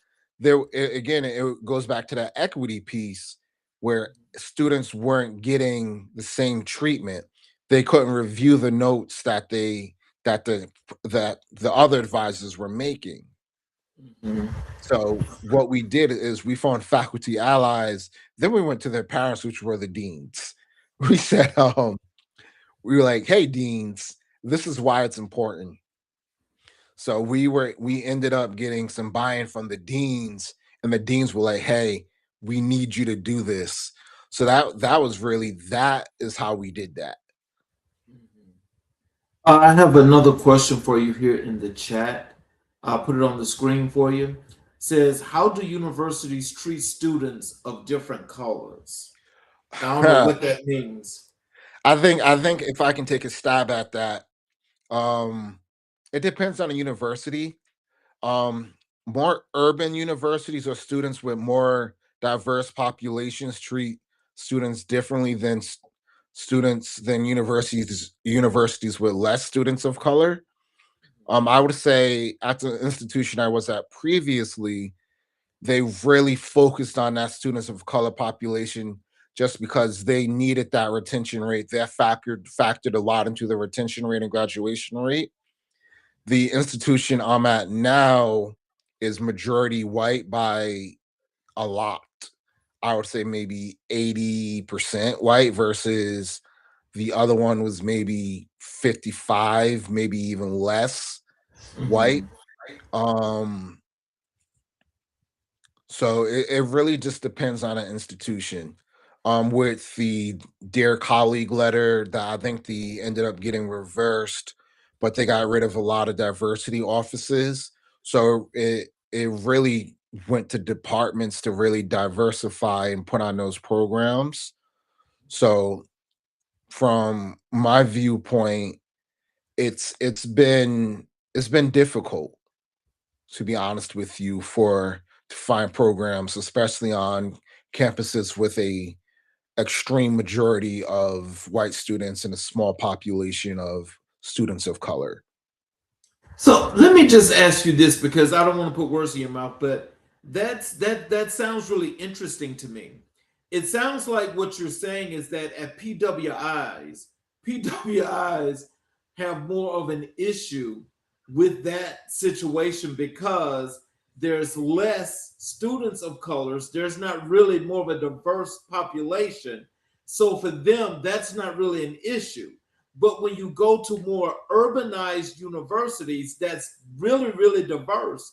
again, it goes back to that equity piece where students weren't getting the same treatment. They couldn't review the notes that the other advisors were making. Mhm. So what we did is we found faculty allies. Then we went to their parents, which were the deans. We said, we were like, "Hey, deans, this is why it's important." So we ended up getting some buy-in from the deans, and the deans were like, "Hey, we need you to do this." So that is how we did that. I have another question for you here in the chat. I'll put it on the screen for you. It says, how do universities treat students of different colors? I don't know what that means. I think if I can take a stab at that, um, it depends on the university. Um, More urban universities or students with more diverse populations treat students differently than universities with less students of color. I would say at the institution I was at previously, they really focused on that students of color population just because they needed that retention rate. That factored a lot into the retention rate and graduation rate. The institution I'm at now is majority white by a lot. I would say maybe 80% white versus the other one was maybe 55, maybe even less white. Um, so it really just depends on an institution. With the Dear Colleague letter that I think the ended up getting reversed, but they got rid of a lot of diversity offices. So it really went to departments to really diversify and put on those programs. So from my viewpoint, it's been difficult, to be honest with you, for to find programs, especially on campuses with a extreme majority of white students and a small population of students of color. So let me just ask you this because I don't want to put words in your mouth, but that sounds really interesting to me. It sounds like what you're saying is that at PWIs have more of an issue with that situation because there's less students of colors. There's not really more of a diverse population. So for them, that's not really an issue. But when you go to more urbanized universities that's really, really diverse,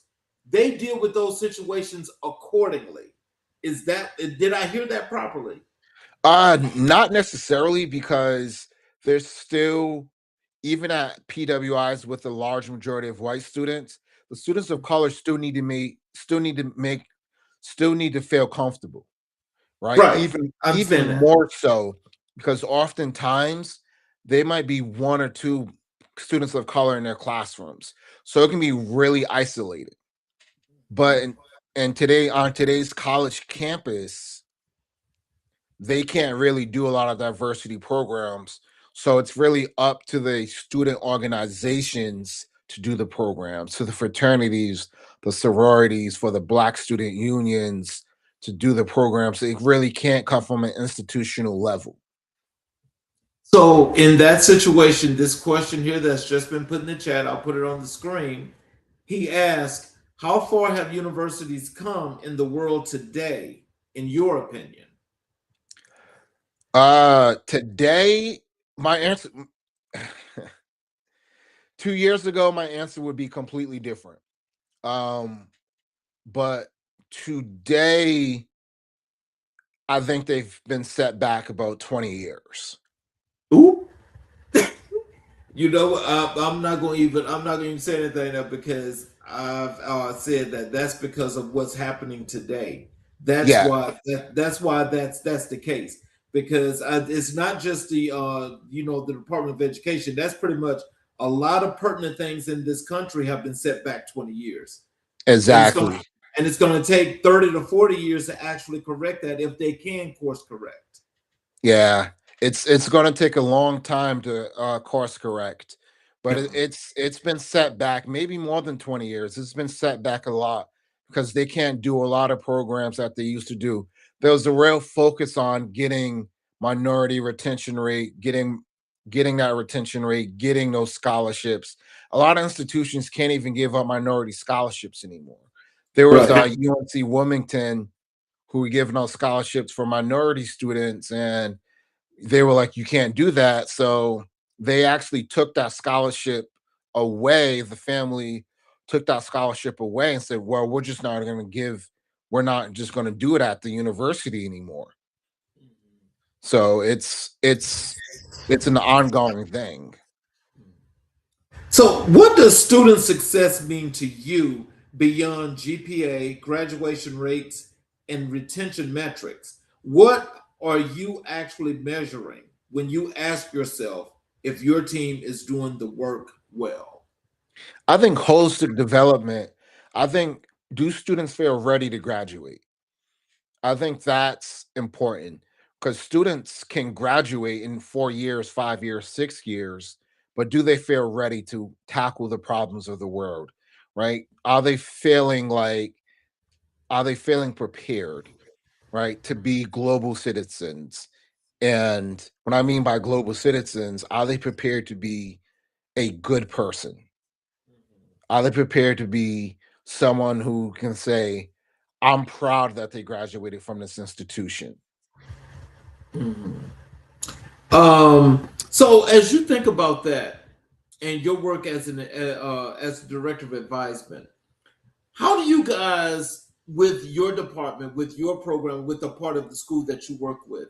they deal with those situations accordingly. Did I hear that properly? Not necessarily, because there's still, even at PWIs with a large majority of white students, the students of color still need to feel comfortable, right? Right. I Even understand that. more so, because oftentimes they might be one or two students of color in their classrooms, so it can be really isolated. But and today, on today's college campus, they can't really do a lot of diversity programs, so it's really up to the student organizations to do the programs, to the fraternities, the sororities, for the Black student unions to do the programs. It really can't come from an institutional level. So in that situation, this question here that's just been put in the chat, I'll put it on the screen. He asked, how far have universities come in the world today, in your opinion? Today, my answer 2 years ago, my answer would be completely different. But today, I think they've been set back about 20 years. Ooh. You know what? I'm not going to even. I'm not going to even say anything now because I've said that that's because of what's happening today. That's Yeah, why. That's why that's the case because it's not just the the Department of Education. That's pretty much a lot of pertinent things in this country have been set back 20 years, and exactly. it's going to take 30 to 40 years to actually correct that if they can course correct. Yeah, it's gonna take a long time to course correct, but Yeah. it's been set back maybe more than 20 years. It's been set back a lot because they can't do a lot of programs that they used to do. There was a real focus on getting minority retention rate, getting that retention rate, getting those scholarships. A lot of institutions can't even give up minority scholarships anymore. There was Right. UNC Wilmington, who were giving out scholarships for minority students, and they were like, you can't do that. So they actually took that scholarship away. The family took that scholarship away and said, well, we're not just going to do it at the university anymore. So it's an ongoing thing. So, what does student success mean to you beyond GPA, graduation rates, and retention metrics? What are you actually measuring when you ask yourself if your team is doing the work well? I think holistic development, I think, do students feel ready to graduate? I think that's important, because students can graduate in 4 years, 5 years, 6 years, but do they feel ready to tackle the problems of the world? Right? Are they feeling prepared, right, to be global citizens? And what I mean by global citizens, are they prepared to be a good person? Are they prepared to be someone who can say, I'm proud that they graduated from this institution. So as you think about that and your work as as a director of advisement, how do you guys, with your department, with your program, with the part of the school that you work with,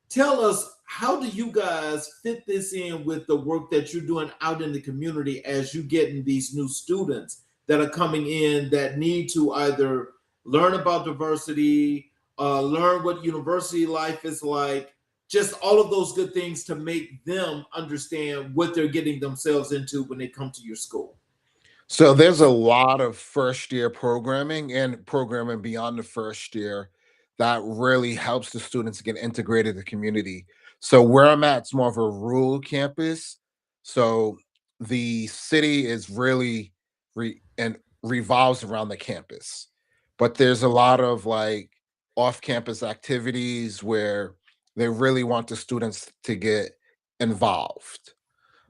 tell us, how do you guys fit this in with the work that you're doing out in the community as you getting these new students that are coming in that need to either learn about diversity, learn what university life is like, just all of those good things to make them understand what they're getting themselves into when they come to your school? So there's a lot of first year programming and programming beyond the first year that really helps the students get integrated in the community. So where I'm at, it's more of a rural campus. So the city is really and revolves around the campus. But there's a lot of like off-campus activities where they really want the students to get involved.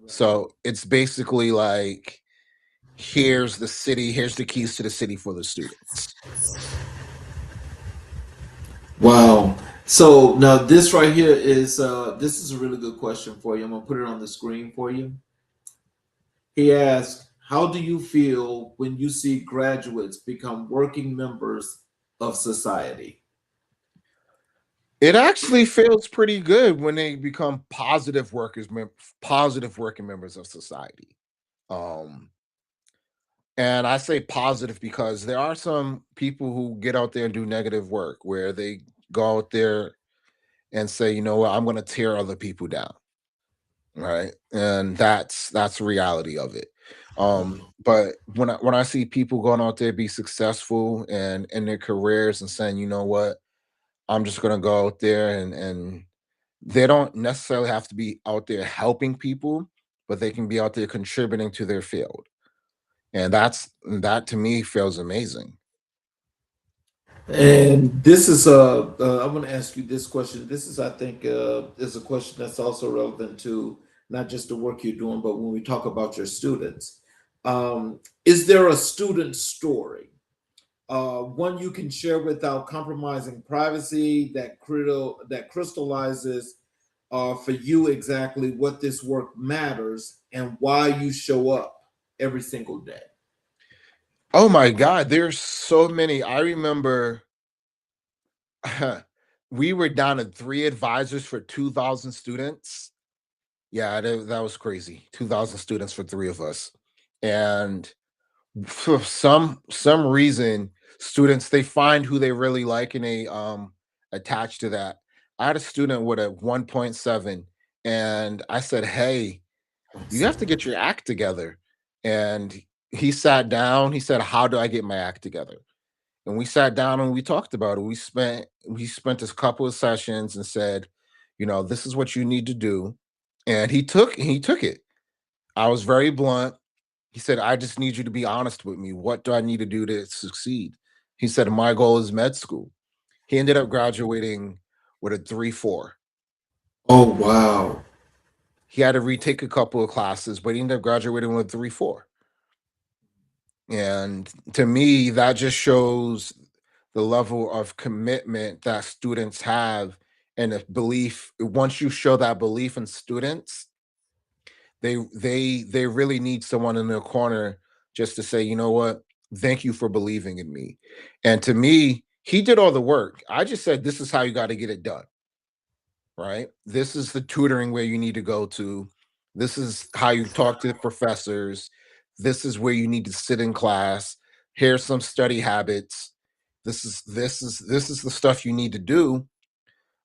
So it's basically like, here's the city, here's the keys to the city for the students. Wow. So now this right here is this is a really good question for you. I'm gonna put it on the screen for you. He asked, "How do you feel when you see graduates become working members of society?" It actually feels pretty good when they become positive working members of society. Um, and I say positive because there are some people who get out there and do negative work where they go out there and say, you know what, I'm going to tear other people down, right? And that's the reality of it. But when I see people going out there be successful and in their careers and saying, you know what, I'm just gonna go out there and they don't necessarily have to be out there helping people, but they can be out there contributing to their field. And that to me feels amazing. And this is I'm going to ask you this question. This is, I think, is a question that's also relevant to not just the work you're doing, but when we talk about your students. Is there a student story, one you can share without compromising privacy, that crystallizes for you exactly what this work matters and why you show up every single day? Oh my God, there's so many. I remember we were down to 3 advisors for 2,000 students. Yeah, that was crazy. 2,000 students for 3 of us. And for some reason, students, they find who they really like and they attach to that. I had a student with a 1.7 and I said, hey, you have to get your act together. And he sat down, he said, how do I get my act together? And we sat down and we talked about it. We spent a couple of sessions and said, you know, this is what you need to do. And he took it. I was very blunt. He said, I just need you to be honest with me. What do I need to do to succeed? He said, my goal is med school. He ended up graduating with a 3.4. Oh, wow. He had to retake a couple of classes, but he ended up graduating with a 3.4. And to me, that just shows the level of commitment that students have and a belief. Once you show that belief in students, they really need someone in their corner just to say, you know what, thank you for believing in me. And to me, he did all the work. I just said, this is how you got to get it done, right? This is the tutoring where you need to go to. This is how you talk to the professors. This is where you need to sit in class. Here's some study habits. This is the stuff you need to do.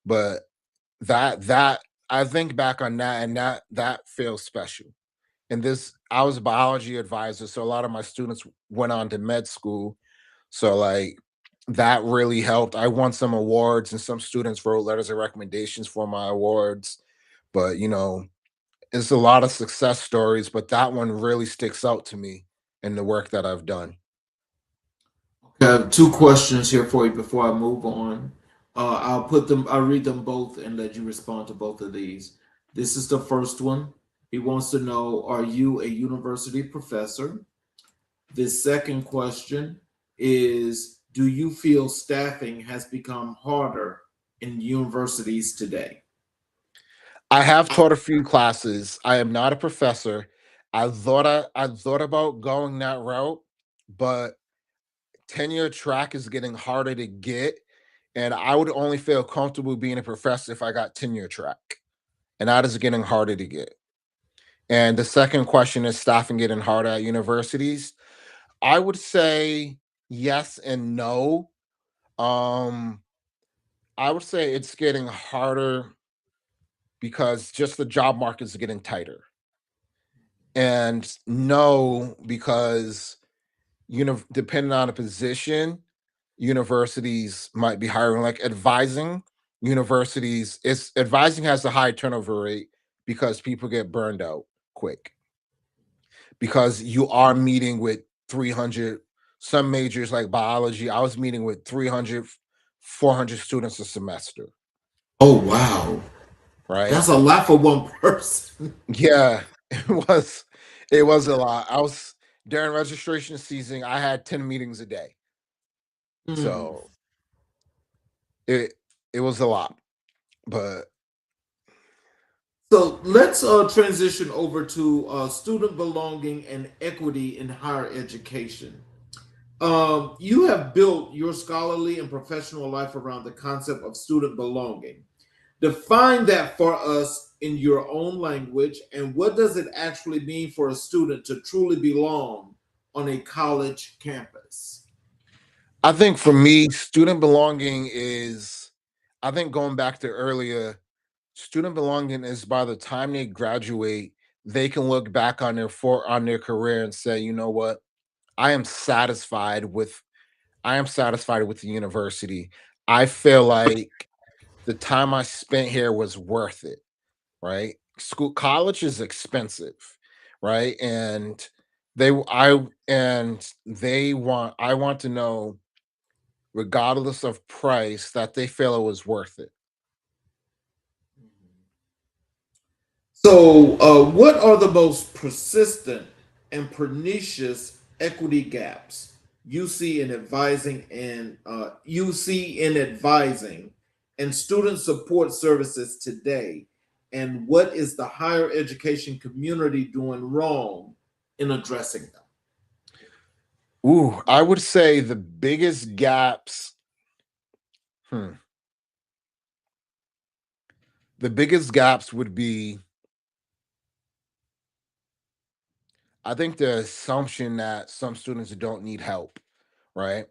But that I think back on that and that feels special. And this, I was a biology advisor, so a lot of my students went on to med school. So like that really helped. I won some awards and some students wrote letters of recommendations for my awards. But you know, it's a lot of success stories, but that one really sticks out to me in the work that I've done. I have two questions here for you before I move on. I'll read them both and let you respond to both of these. This is the first one. He wants to know, are you a university professor? The second question is, do you feel staffing has become harder in universities today? I have taught a few classes. I am not a professor. I thought about going that route, but tenure track is getting harder to get, and I would only feel comfortable being a professor if I got tenure track, and that is getting harder to get. And the second question is staffing getting harder at universities. I would say yes and no. Um, I would say it's getting harder because just the job market is getting tighter. And no, because depending on the position, universities might be hiring like advising. Universities, it's advising has a high turnover rate because people get burned out quick because you are meeting with 300, some majors like biology. I was meeting with 300, 400 students a semester, Oh, wow. right? That's a lot for one person. Yeah, it was a lot. I was during registration season, I had 10 meetings a day. Mm. So it it was a lot. But So let's transition over to student belonging and equity in higher education. You have built your scholarly and professional life around the concept of student belonging. Define that for us in your own language, and what does it actually mean for a student to truly belong on a college campus? I think for me, student belonging is, I think going back to earlier, student belonging is by the time they graduate, they can look back on their career and say, you know what, I am satisfied with I am satisfied with the university. I feel like the time I spent here was worth it, right? College is expensive, right? And I want to know, regardless of price, that they feel it was worth it. So, what are the most persistent and pernicious equity gaps you see in advising and student support services today? And what is the higher education community doing wrong in addressing them? Ooh, I would say the biggest gaps, hmm, the biggest gaps would be, I think, the assumption that some students don't need help, right?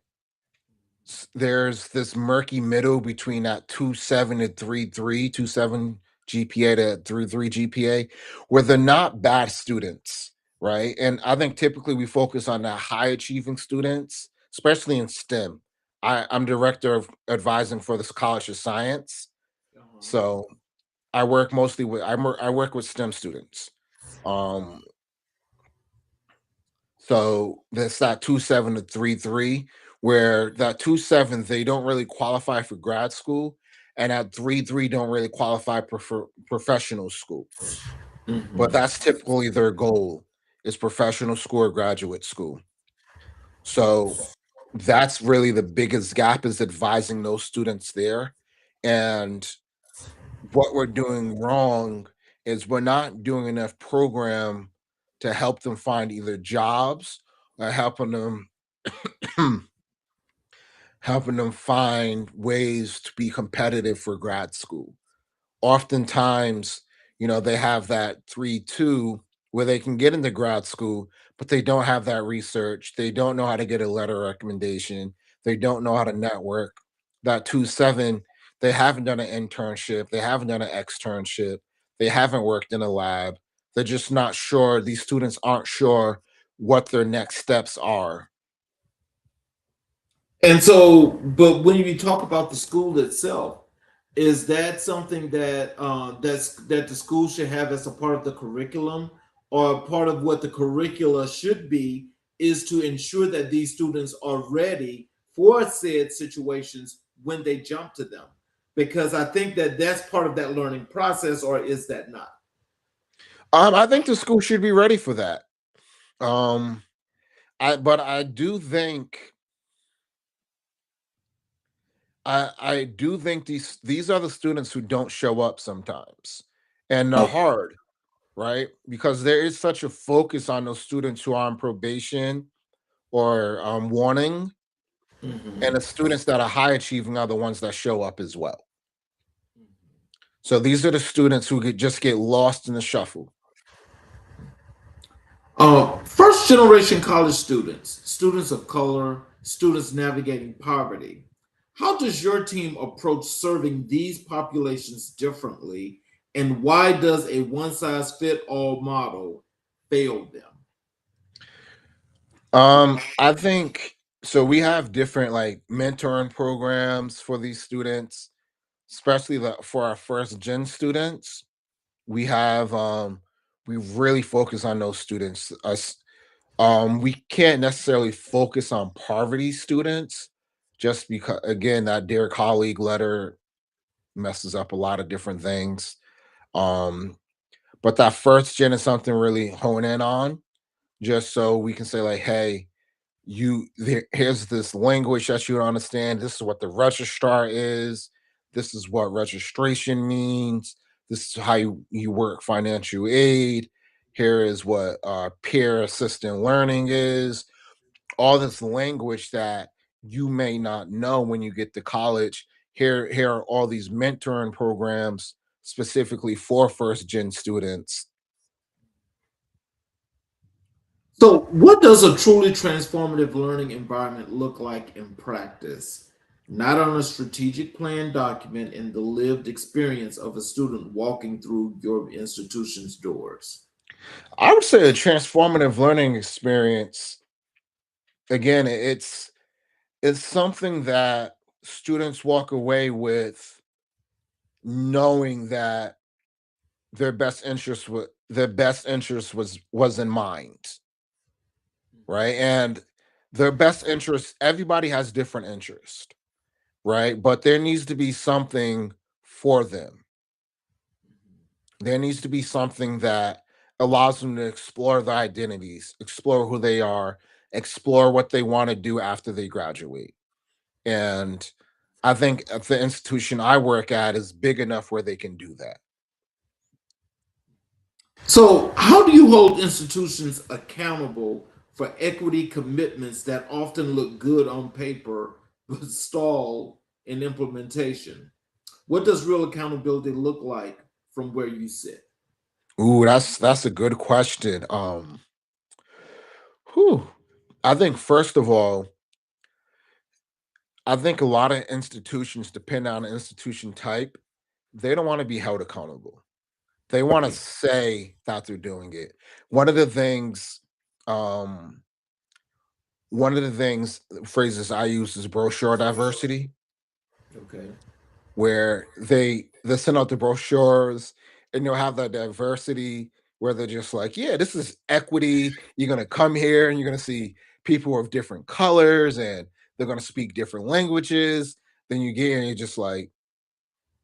There's this murky middle between that 2.7 to 3.3, 2.7 GPA to 3.3 GPA, where they're not bad students, right? And I think typically we focus on the high achieving students, especially in STEM. I'm director of advising for this College of Science. Uh-huh. So I work mostly with I work with STEM students. Um, so that's that 2.7 to 3.3, where that 2.7 they don't really qualify for grad school, and at 3.3 don't really qualify for professional school. But Mhm. that's typically their goal, is professional school or graduate school. So that's really the biggest gap, is advising those students there. And what we're doing wrong is we're not doing enough program to help them find either jobs or helping them find ways to be competitive for grad school. Oftentimes, they have that 3.2 where they can get into grad school, but they don't have that research. They don't know how to get a letter of recommendation. They don't know how to network. That 2.7, they haven't done an internship. They haven't done an externship. They haven't worked in a lab. They're just not sure. These students aren't sure what their next steps are. And so, but when you talk about the school itself, is that something that that the school should have as a part of the curriculum, or part of what the curricula should be is to ensure that these students are ready for said situations when they jump to them? Because I think that that's part of that learning process, or is that not? I think the school should be ready for that. Um, but I do think I do think these are the students who don't show up sometimes, and they're hard, right? Because there is such a focus on those students who are on probation or warning, and Mhm. the students that are high achieving are the ones that show up as well. So these are the students who just get lost in the shuffle. First generation college students, students of color, students navigating poverty. How does your team approach serving these populations differently, and why does a one size fit all model fail them? I think so. We have different like mentoring programs for these students, especially for our first gen students. We have we really focus on those students. Us we can't necessarily focus on poverty students just because again that dear colleague letter messes up a lot of different things. Um, but that first gen is something really hone in on, just so we can say like, hey, here's this language that you don't understand. This is what the registrar is. This is what registration means. This is how you work financial aid. Here is what peer assistant learning is. All this language that you may not know when you get to college. Here are all these mentoring programs specifically for first gen students. So, what does a truly transformative learning environment look like in practice? Not on a strategic plan document, in the lived experience of a student walking through your institution's doors. I would say a transformative learning experience. Again, it's something that students walk away with knowing that their best interest was in mind, right? And their best interest, everybody has different interest, right? But there needs to be something for them. There needs to be something that allows them to explore their identities, explore who they are, explore what they want to do after they graduate. And I think at the institution I work at is big enough where they can do that. So, how do you hold institutions accountable for equity commitments that often look good on paper but stall in implementation? What does real accountability look like from where you sit? Ooh, that's a good question. Whew. I think first of all, I think a lot of institutions, depend on the institution type, they don't want to be held accountable. They want to say that they're doing it. One of the things, um, one of the things phrases I use is brochure diversity, Okay. where they send out the brochures and you'll have that diversity where they're just like, yeah, this is equity. You're gonna come here and you're gonna see people of different colors and they're gonna speak different languages. Then you get here and you're just like,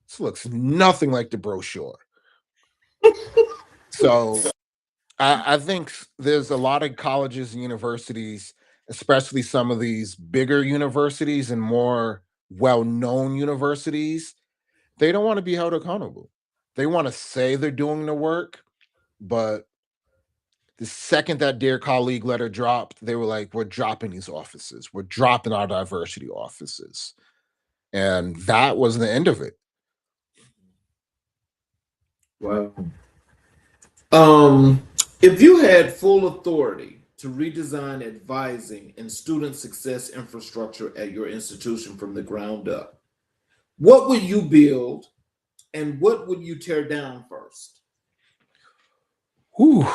this looks nothing like the brochure. So I think there's a lot of colleges and universities, especially some of these bigger universities and more well-known universities, they don't want to be held accountable. They want to say they're doing the work, but the second that Dear Colleague letter dropped, they were like, we're dropping these offices. We're dropping our diversity offices. And that was the end of it. Wow. Um, if you had full authority to redesign advising and student success infrastructure at your institution from the ground up, what would you build and what would you tear down first? Whew.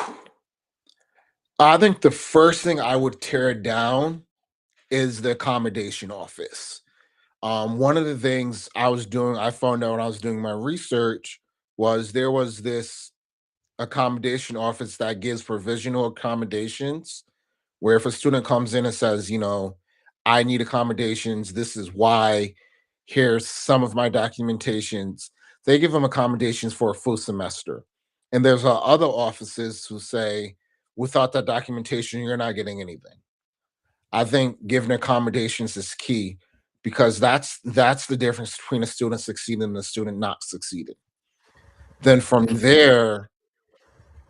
I think the first thing I would tear down is the accommodation office. One of the things I found out when I was doing my research was there was this accommodation office that gives provisional accommodations where if a student comes in and says, I need accommodations, this is why, here's some of my documentations, they give them accommodations for a full semester. And there's other offices who say, without that documentation, you're not getting anything. I think giving accommodations is key because that's the difference between a student succeeding and a student not succeeding. Then from there,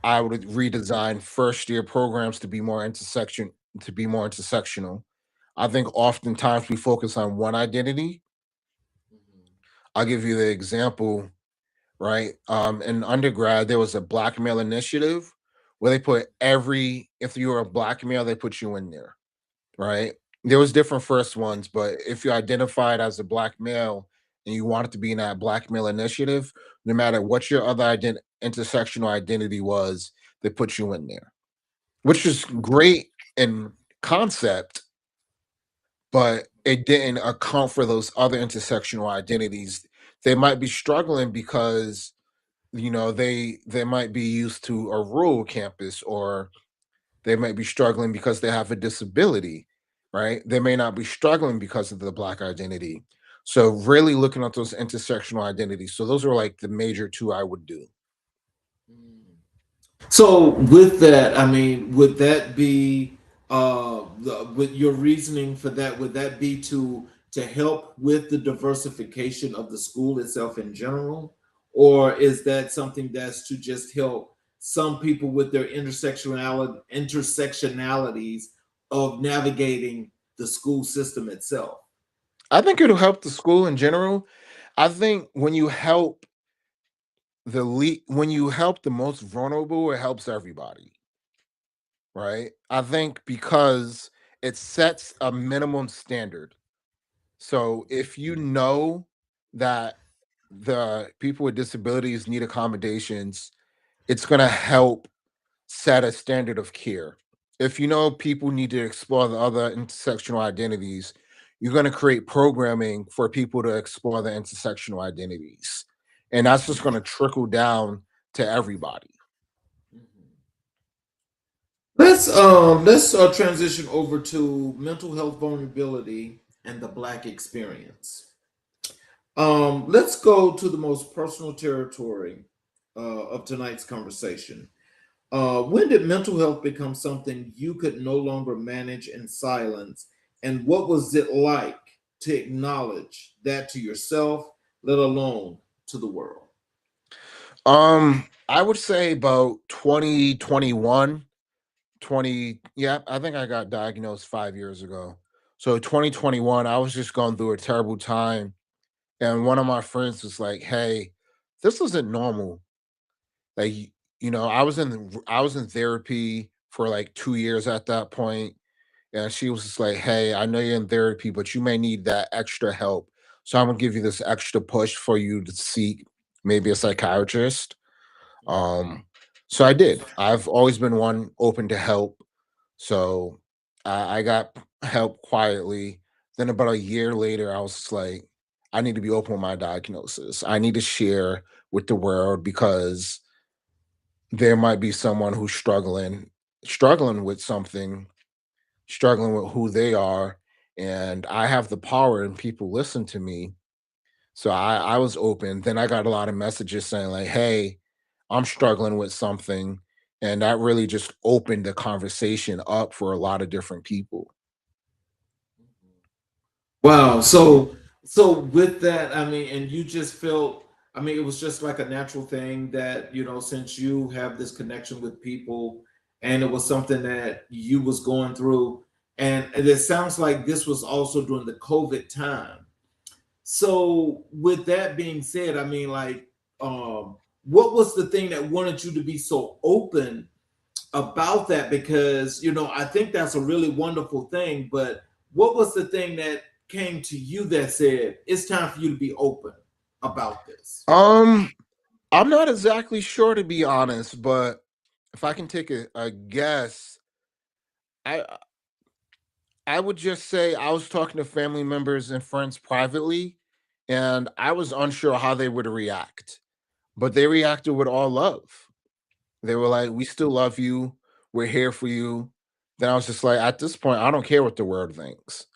I would redesign first year programs to be more intersectional. I think oftentimes we focus on one identity. I'll give you the example, right? In undergrad, there was a black male initiative where they put if you were a black male, they put you in there, right? There was different first ones, but if you identified as a black male and you wanted to be in that black male initiative, no matter what your other intersectional identity was, they put you in there, which is great in concept, but it didn't account for those other intersectional identities. They might be struggling because they might be used to a rural campus, or they might be struggling because they have a disability, right? They may not be struggling because of the black identity. So really looking at those intersectional identities. So those are like the major two I would do. So with that, I mean, would that be with your reasoning for that? Would that be to help with the diversification of the school itself in general, or is that something that's to just help some people with their intersectionalities of navigating the school system itself? I think it'll help the school in general. I think when you help the most vulnerable, it helps everybody, right? I think because it sets a minimum standard. So if you know that the people with disabilities need accommodations, it's going to help set a standard of care. If you know people need to explore the other intersectional identities, you're going to create programming for people to explore the intersectional identities. And that's just going to trickle down to everybody. Let's transition over to mental health vulnerability and the Black experience. Let's go to the most personal territory of tonight's conversation. When did mental health become something you could no longer manage in silence? And what was it like to acknowledge that to yourself, let alone to the world? I would say about 2021, 20, yeah, I think I got diagnosed 5 years ago. So 2021, I was just going through a terrible time. And one of my friends was like, "Hey, this isn't normal." Like, I was in therapy for like 2 years at that point, and she was just like, "Hey, I know you're in therapy, but you may need that extra help. So I'm gonna give you this extra push for you to seek maybe a psychiatrist." Um, so I did. I've always been one open to help. So I got help quietly. Then about a year later, I was just like, I need to be open with my diagnosis. I need to share with the world because there might be someone who's struggling with something, struggling with who they are. And I have the power and people listen to me. So I was open. Then I got a lot of messages saying, like, hey, I'm struggling with something. And that really just opened the conversation up for a lot of different people. Wow. So with that, I mean, and you just felt, I mean, it was just like a natural thing that, since you have this connection with people and it was something that you was going through, and it sounds like this was also during the COVID time. So with that being said, I mean, like, what was the thing that wanted you to be so open about that? Because I think that's a really wonderful thing, but what was the thing that came to you that said it's time for you to be open about this? Um, I'm not exactly sure to be honest, but if I can take a guess, I I would just say I was talking to family members and friends privately, and I was unsure how they would react. But they reacted with all love. They were like, "We still love you. We're here for you." Then I was just like, at this point, I don't care what the world thinks.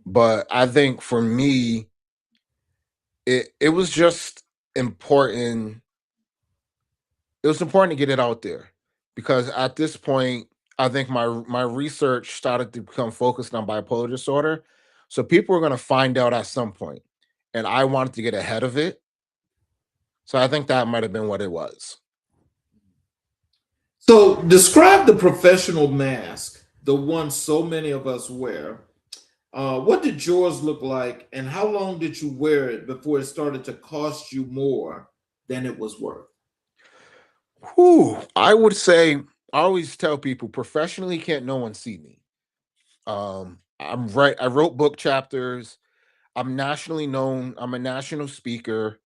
But I think for me, it was just important. It was important to get it out there because at this point, I think my research started to become focused on bipolar disorder. So people were going to find out at some point, and I wanted to get ahead of it. So I think that might have been what it was. So describe the professional mask, the one so many of us wear. What did yours look like, and how long did you wear it before it started to cost you more than it was worth? Whew, I would say I always tell people professionally can't no one see me. I wrote book chapters. I'm nationally known. I'm a national speaker.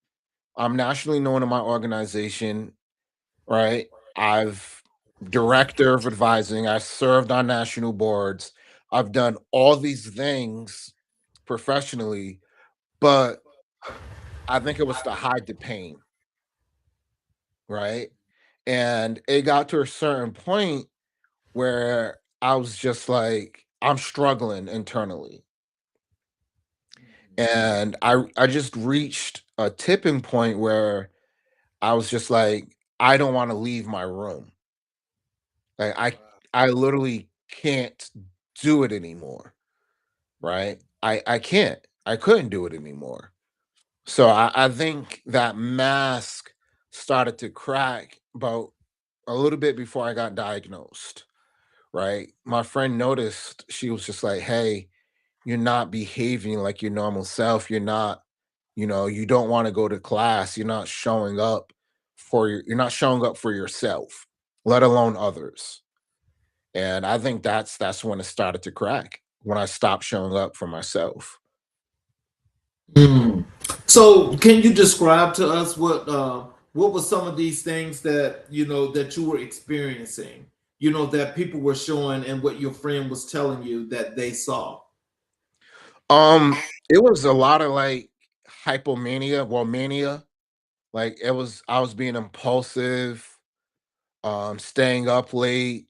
I'm nationally known in my organization, right? I've director of advising. I served on national boards. I've done all these things professionally, but I think it was to hide the pain, right? And it got to a certain point where I was just like, I'm struggling internally. And I just reached a tipping point where I was just like, I don't want to leave my room. Like I literally can't do it anymore, right? I can't. I couldn't do it anymore. So I think that mask started to crack about a little bit before I got diagnosed, right? My friend noticed, she was just like, hey, you're not behaving like your normal self. You're not, you don't want to go to class. You're not showing up for yourself, let alone others. And I think that's when it started to crack, when I stopped showing up for myself. Mm. So, can you describe to us what were some of these things that that you were experiencing? That people were showing, and what your friend was telling you that they saw. It was a lot of like hypomania, well, mania. Like I was being impulsive, staying up late,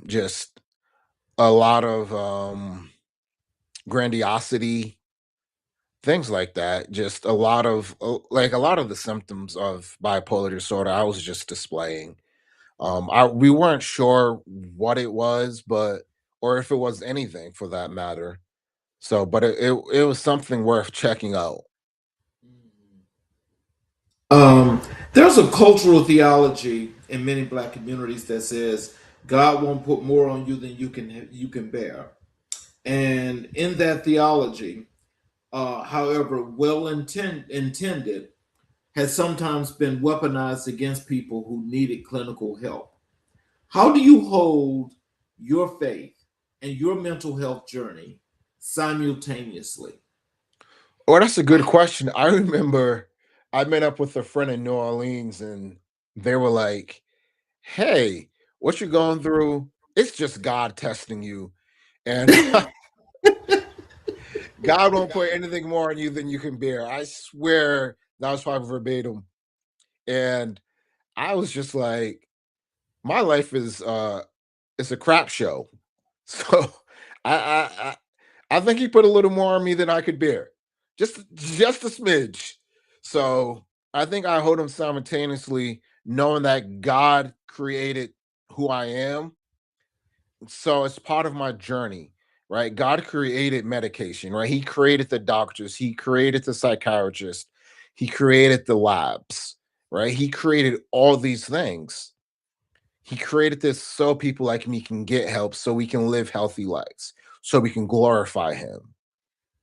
just a lot of grandiosity, things like that. Just a lot of like a lot of the symptoms of bipolar disorder I was just displaying. We weren't sure what it was, but or if it was anything for that matter. So, but it was something worth checking out. Um, there's a cultural theology in many Black communities that says God won't put more on you than you can bear, and in that theology, however intended, has sometimes been weaponized against people who needed clinical help. How do you hold your faith and your mental health journey simultaneously? Well, that's a good question. I remember I met up with a friend in New Orleans, and they were like, "Hey, what you're going through? It's just God testing you, and God won't put anything more on you than you can bear." I swear that was probably verbatim. And I was just like, my life is it's a crap show. So I I I, I think he put a little more on me than I could bear. Just a smidge. So I think I hold him simultaneously, knowing that God created who I am. So it's part of my journey, right? God created medication, right? He created the doctors, he created the psychiatrist, he created the labs, right? He created all these things. He created this so people like me can get help, so we can live healthy lives, so we can glorify him.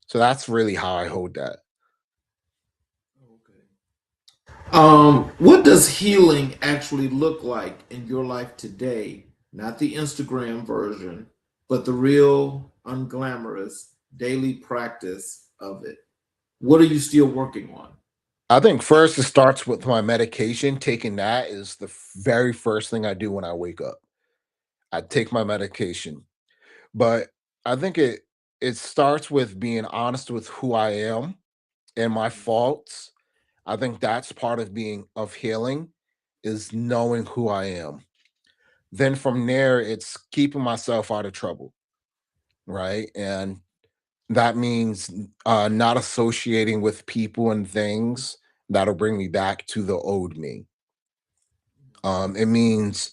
So that's really how I hold that. What does healing actually look like in your life today? Not the Instagram version, but the real, unglamorous daily practice of it. What are you still working on? I think first it starts with my medication. Taking that is the very first thing I do when I wake up. I take my medication. But I think it starts with being honest with who I am and my faults. I think that's part of healing, is knowing who I am. Then from there, it's keeping myself out of trouble, right? And that means not associating with people and things that'll bring me back to the old me. It means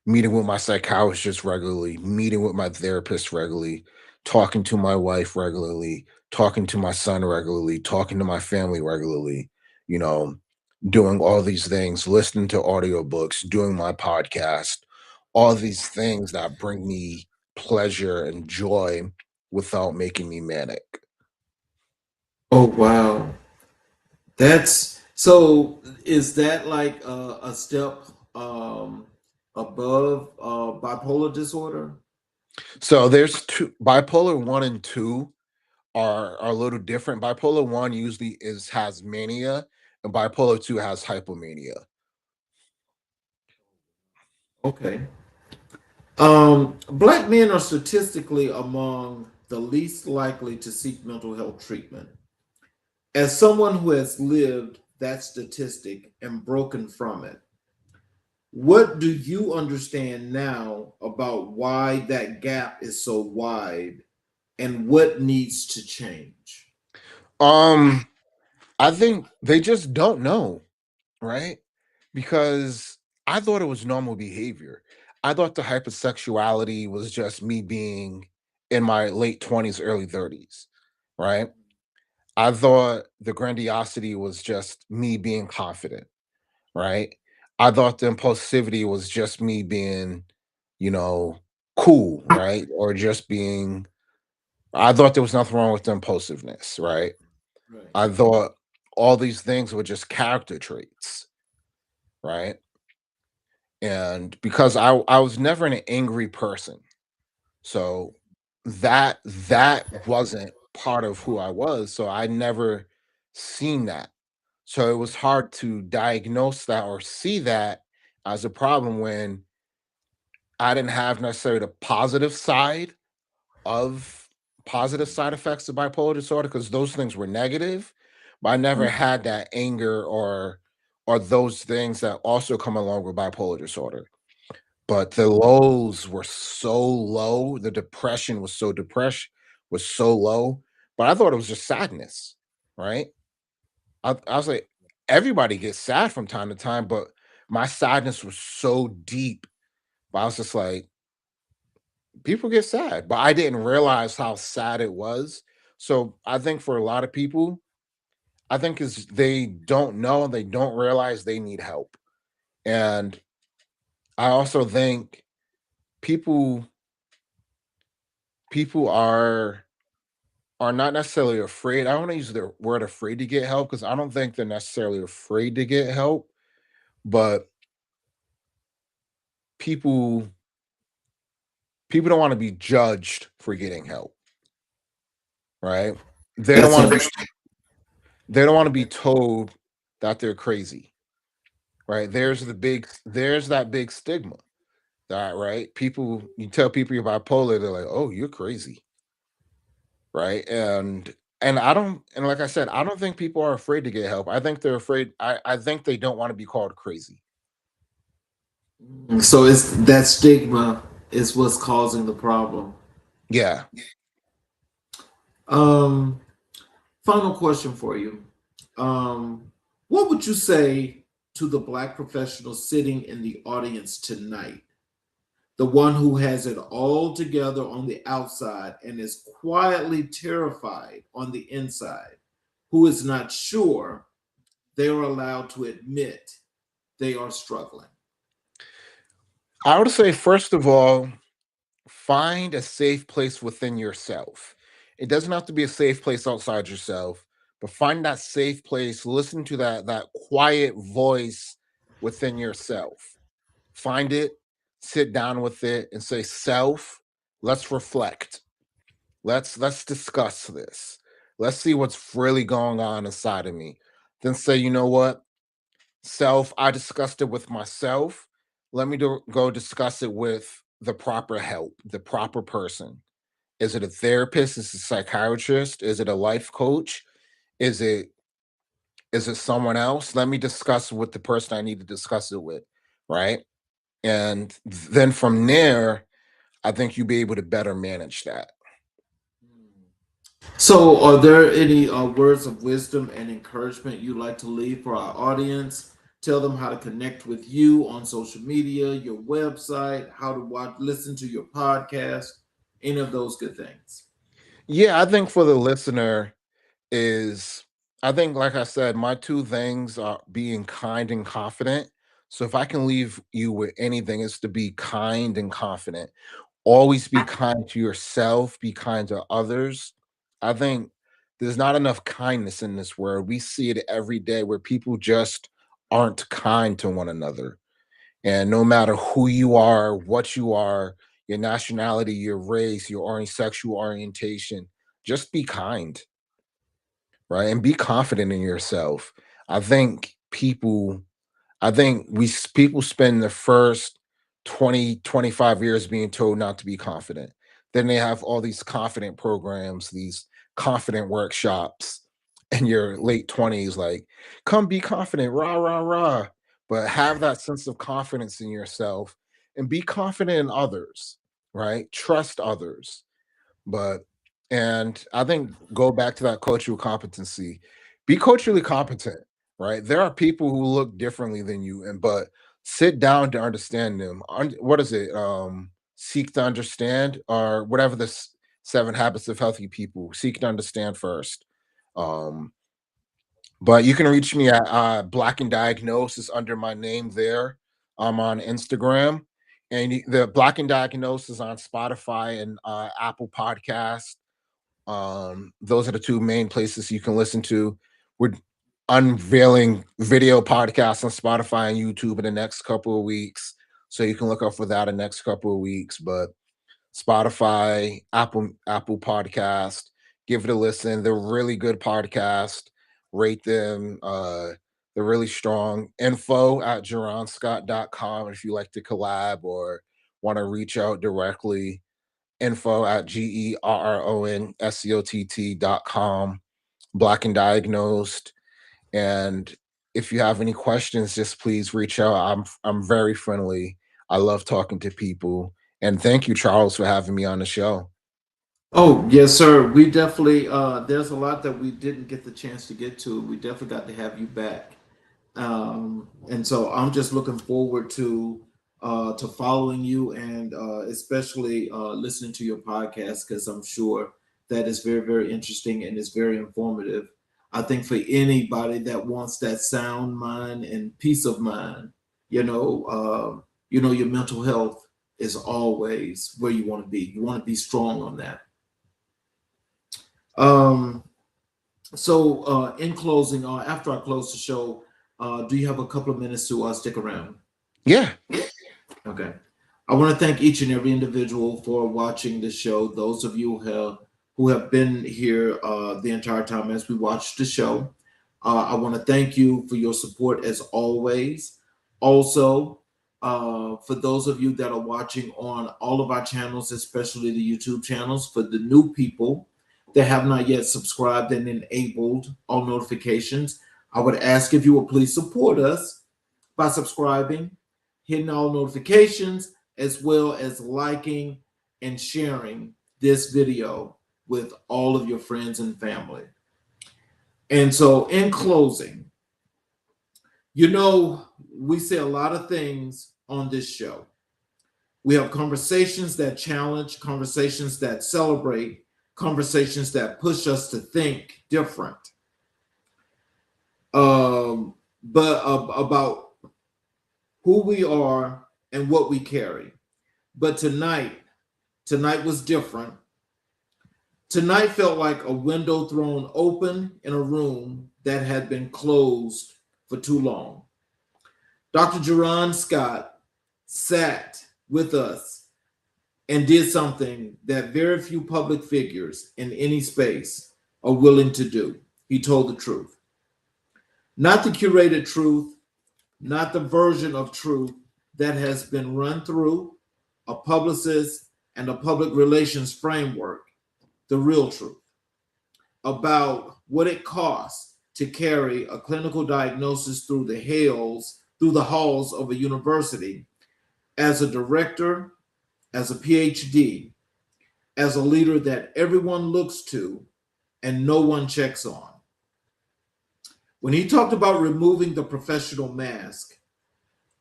meeting with my psychologist regularly, meeting with my therapist regularly, talking to my wife regularly, talking to my son regularly, talking to my family regularly, you know, doing all these things, listening to audiobooks, doing my podcast, all these things that bring me pleasure and joy without making me manic. Oh wow. That's so is that like a step above bipolar disorder? So there's two bipolar 1 and 2 are a little different. Bipolar 1 usually is has mania and bipolar 2 has hypomania. Okay. Black men are statistically among the least likely to seek mental health treatment. As someone who has lived that statistic and broken from it, what do you understand now about why that gap is so wide and what needs to change? Um I think they just don't know, right? Because I thought it was normal behavior. I thought the hypersexuality was just me being in my late 20s, early 30s, right? I thought the grandiosity was just me being confident, right? I thought the impulsivity was just me being, you know, cool, right? Or just being, I thought there was nothing wrong with the impulsiveness, right? Right. I thought all these things were just character traits, right? And because I was never an angry person, so that wasn't part of who I was. So I never seen that. So it was hard to diagnose that or see that as a problem when I didn't have necessarily the positive side effects of bipolar disorder because those things were negative, but I never had that anger or those things that also come along with bipolar disorder. But the lows were so low, the depression was so low, but I thought it was just sadness, right? I was like, everybody gets sad from time to time, but my sadness was so deep. But I was just like, people get sad, but I didn't realize how sad it was. So I think for a lot of people, I think is they don't know, they don't realize they need help. And I also think people people are not necessarily afraid. I don't want to use the word afraid to get help because I don't think they're necessarily afraid to get help, but people people don't want to be judged for getting help, right? They don't That's want to be interesting. they don't want to be told that they're crazy, right? There's that big stigma. That right? People you tell people you're bipolar, they're like, "Oh, you're crazy." Right? And I don't and like I said, I don't think people are afraid to get help. I think they're afraid I think they don't want to be called crazy. So it's that stigma is what's causing the problem. Yeah. Um, Final question for you. Um, what would you say to the Black professional sitting in the audience tonight? The one who has it all together on the outside and is quietly terrified on the inside, who is not sure they are allowed to admit they are struggling. I would say first of all, find a safe place within yourself. It doesn't have to be a safe place outside yourself, but find that safe place, listen to that quiet voice within yourself. Find it, sit down with it and say, "Self, let's reflect. Let's discuss this. Let's see what's really going on inside of me." Then say, "You know what? Self, I discussed it with myself. Let me go discuss it with the proper help, the proper person. Is it a therapist? Is it a psychiatrist? Is it a life coach? Is it is it someone else? Let me discuss with the person I need to discuss it with, right? And then from there, I think you'll be able to better manage that." So, are there any words of wisdom and encouragement you'd like to leave for our audience? Tell them how to connect with you on social media, your website, how to watch, listen to your podcast, any of those good things. Yeah, I think for the listener is, I think, like I said, my two things are being kind and confident. So if I can leave you with anything, it's to be kind and confident. Always be kind to yourself, be kind to others. I think there's not enough kindness in this world. We see it every day where people just aren't kind to one another. And no matter who you are, what you are, your nationality, your race, your sexual orientation, just be kind, right? And be confident in yourself. I think people, people spend the first 20, 25 years being told not to be confident. Then they have all these confident programs, these confident workshops in your late 20s, like, come be confident, rah, rah, rah. But have that sense of confidence in yourself and be confident in others, right? Trust others. But and I think go back to that cultural competency. Be culturally competent, right? There are people who look differently than you, and but sit down to understand them. What is it? Seek to understand, or whatever the 7 habits of healthy people. Seek to understand first. Um, but you can reach me at Black and Diagnosis under my name there. I'm on Instagram. And the Black and Diagnosis on Spotify and Apple Podcast. Those are the two main places you can listen to. We're unveiling video podcasts on Spotify and YouTube in the next couple of weeks. So you can look up for that in the next couple of weeks. But Spotify, Apple Podcast, give it a listen. They're really good podcast. Rate them. They're really strong. Info at gerronscott.com if you like to collab or want to reach out directly. Info at GERRONSCOTT.com. Black and Diagnosed. And if you have any questions, just please reach out. I'm very friendly. I love talking to people. And thank you, Charles, for having me on the show. Oh, yes, sir. We definitely there's a lot that we didn't get the chance to get to. We definitely got to have you back. And so I'm just looking forward to following you and especially listening to your podcast because I'm sure that is very, very interesting and is very informative. I think for anybody that wants that sound mind and peace of mind, your mental health is always where you want to be. You want to be strong on that. Um, so in closing, after I close the show, do you have a couple of minutes to stick around? Yeah. Okay. I want to thank each and every individual for watching the show. Those of you who have been here the entire time as we watch the show, I want to thank you for your support as always. Also, for those of you that are watching on all of our channels, especially the YouTube channels, for the new people that have not yet subscribed and enabled all notifications, I would ask if you would please support us by subscribing, hitting all notifications, as well as liking and sharing this video with all of your friends and family. And so in closing, we say a lot of things on this show. We have conversations that challenge, conversations that celebrate, conversations that push us to think different. But about who we are and what we carry. But tonight was different. Tonight felt like a window thrown open in a room that had been closed for too long. Dr. Gerron Scott sat with us and did something that very few public figures in any space are willing to do. He told the truth. Not the curated truth, not the version of truth that has been run through a publicist and a public relations framework, the real truth about what it costs to carry a clinical diagnosis through the halls of a university as a director, as a PhD, as a leader that everyone looks to and no one checks on. When he talked about removing the professional mask,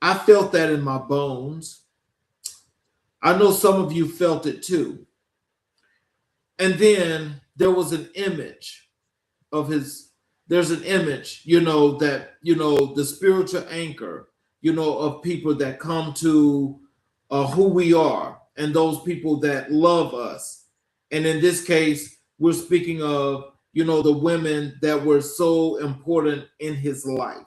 I felt that in my bones. I know some of you felt it too. And then there was an image of his, there's an image, that, the spiritual anchor, of people that come to who we are and those people that love us. And in this case, we're speaking of, the women that were so important in his life.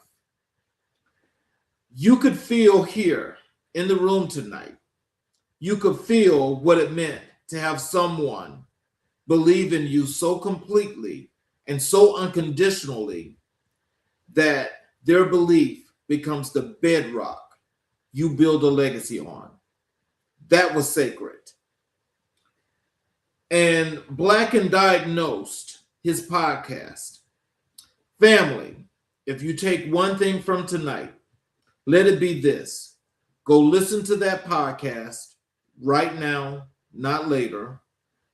You could feel here in the room tonight, you could feel what it meant to have someone believe in you so completely and so unconditionally that their belief becomes the bedrock you build a legacy on. That was sacred. And Black and Diagnosed, his podcast. Family, if you take one thing from tonight, let it be this. Go listen to that podcast right now, not later,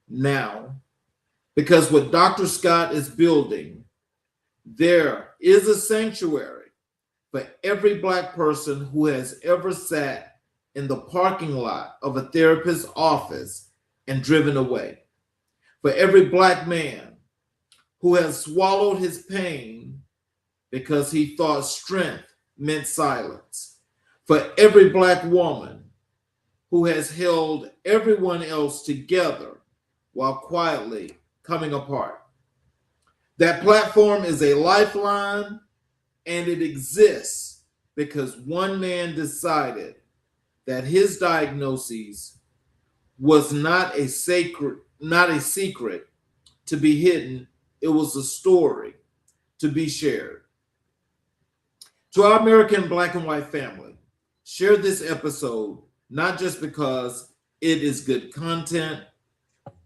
now. Because what Dr. Scott is building, there is a sanctuary for every Black person who has ever sat in the parking lot of a therapist's office and driven away. For every Black man who has swallowed his pain because he thought strength meant silence. For every Black woman who has held everyone else together while quietly coming apart. That platform is a lifeline, and it exists because one man decided that his diagnosis was not a secret to be hidden. It was a story to be shared. To our American Black and white family, share this episode not just because it is good content,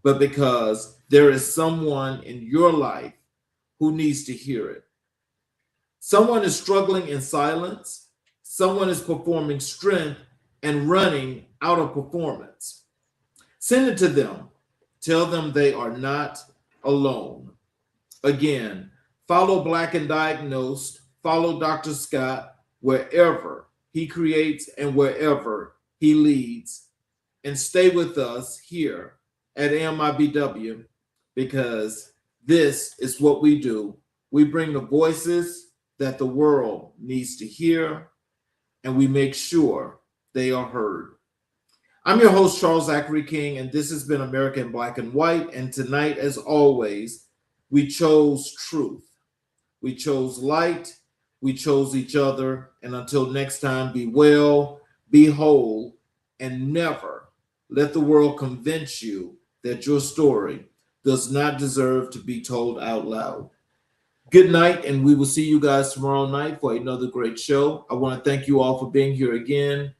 but because there is someone in your life who needs to hear it. Someone is struggling in silence. Someone is performing strength and running out of performance. Send it to them. Tell them they are not alone. Again, follow Black and Diagnosed. Follow Dr. Scott wherever he creates and wherever he leads. And stay with us here at AMIBW, because this is what we do. We bring the voices that the world needs to hear, and we make sure they are heard. I'm your host, Charles Zachary King, and this has been American Black and White. And tonight, as always, we chose truth. We chose light. We chose each other. And until next time, be well, be whole, and never let the world convince you that your story does not deserve to be told out loud. Good night, and we will see you guys tomorrow night for another great show. I want to thank you all for being here again.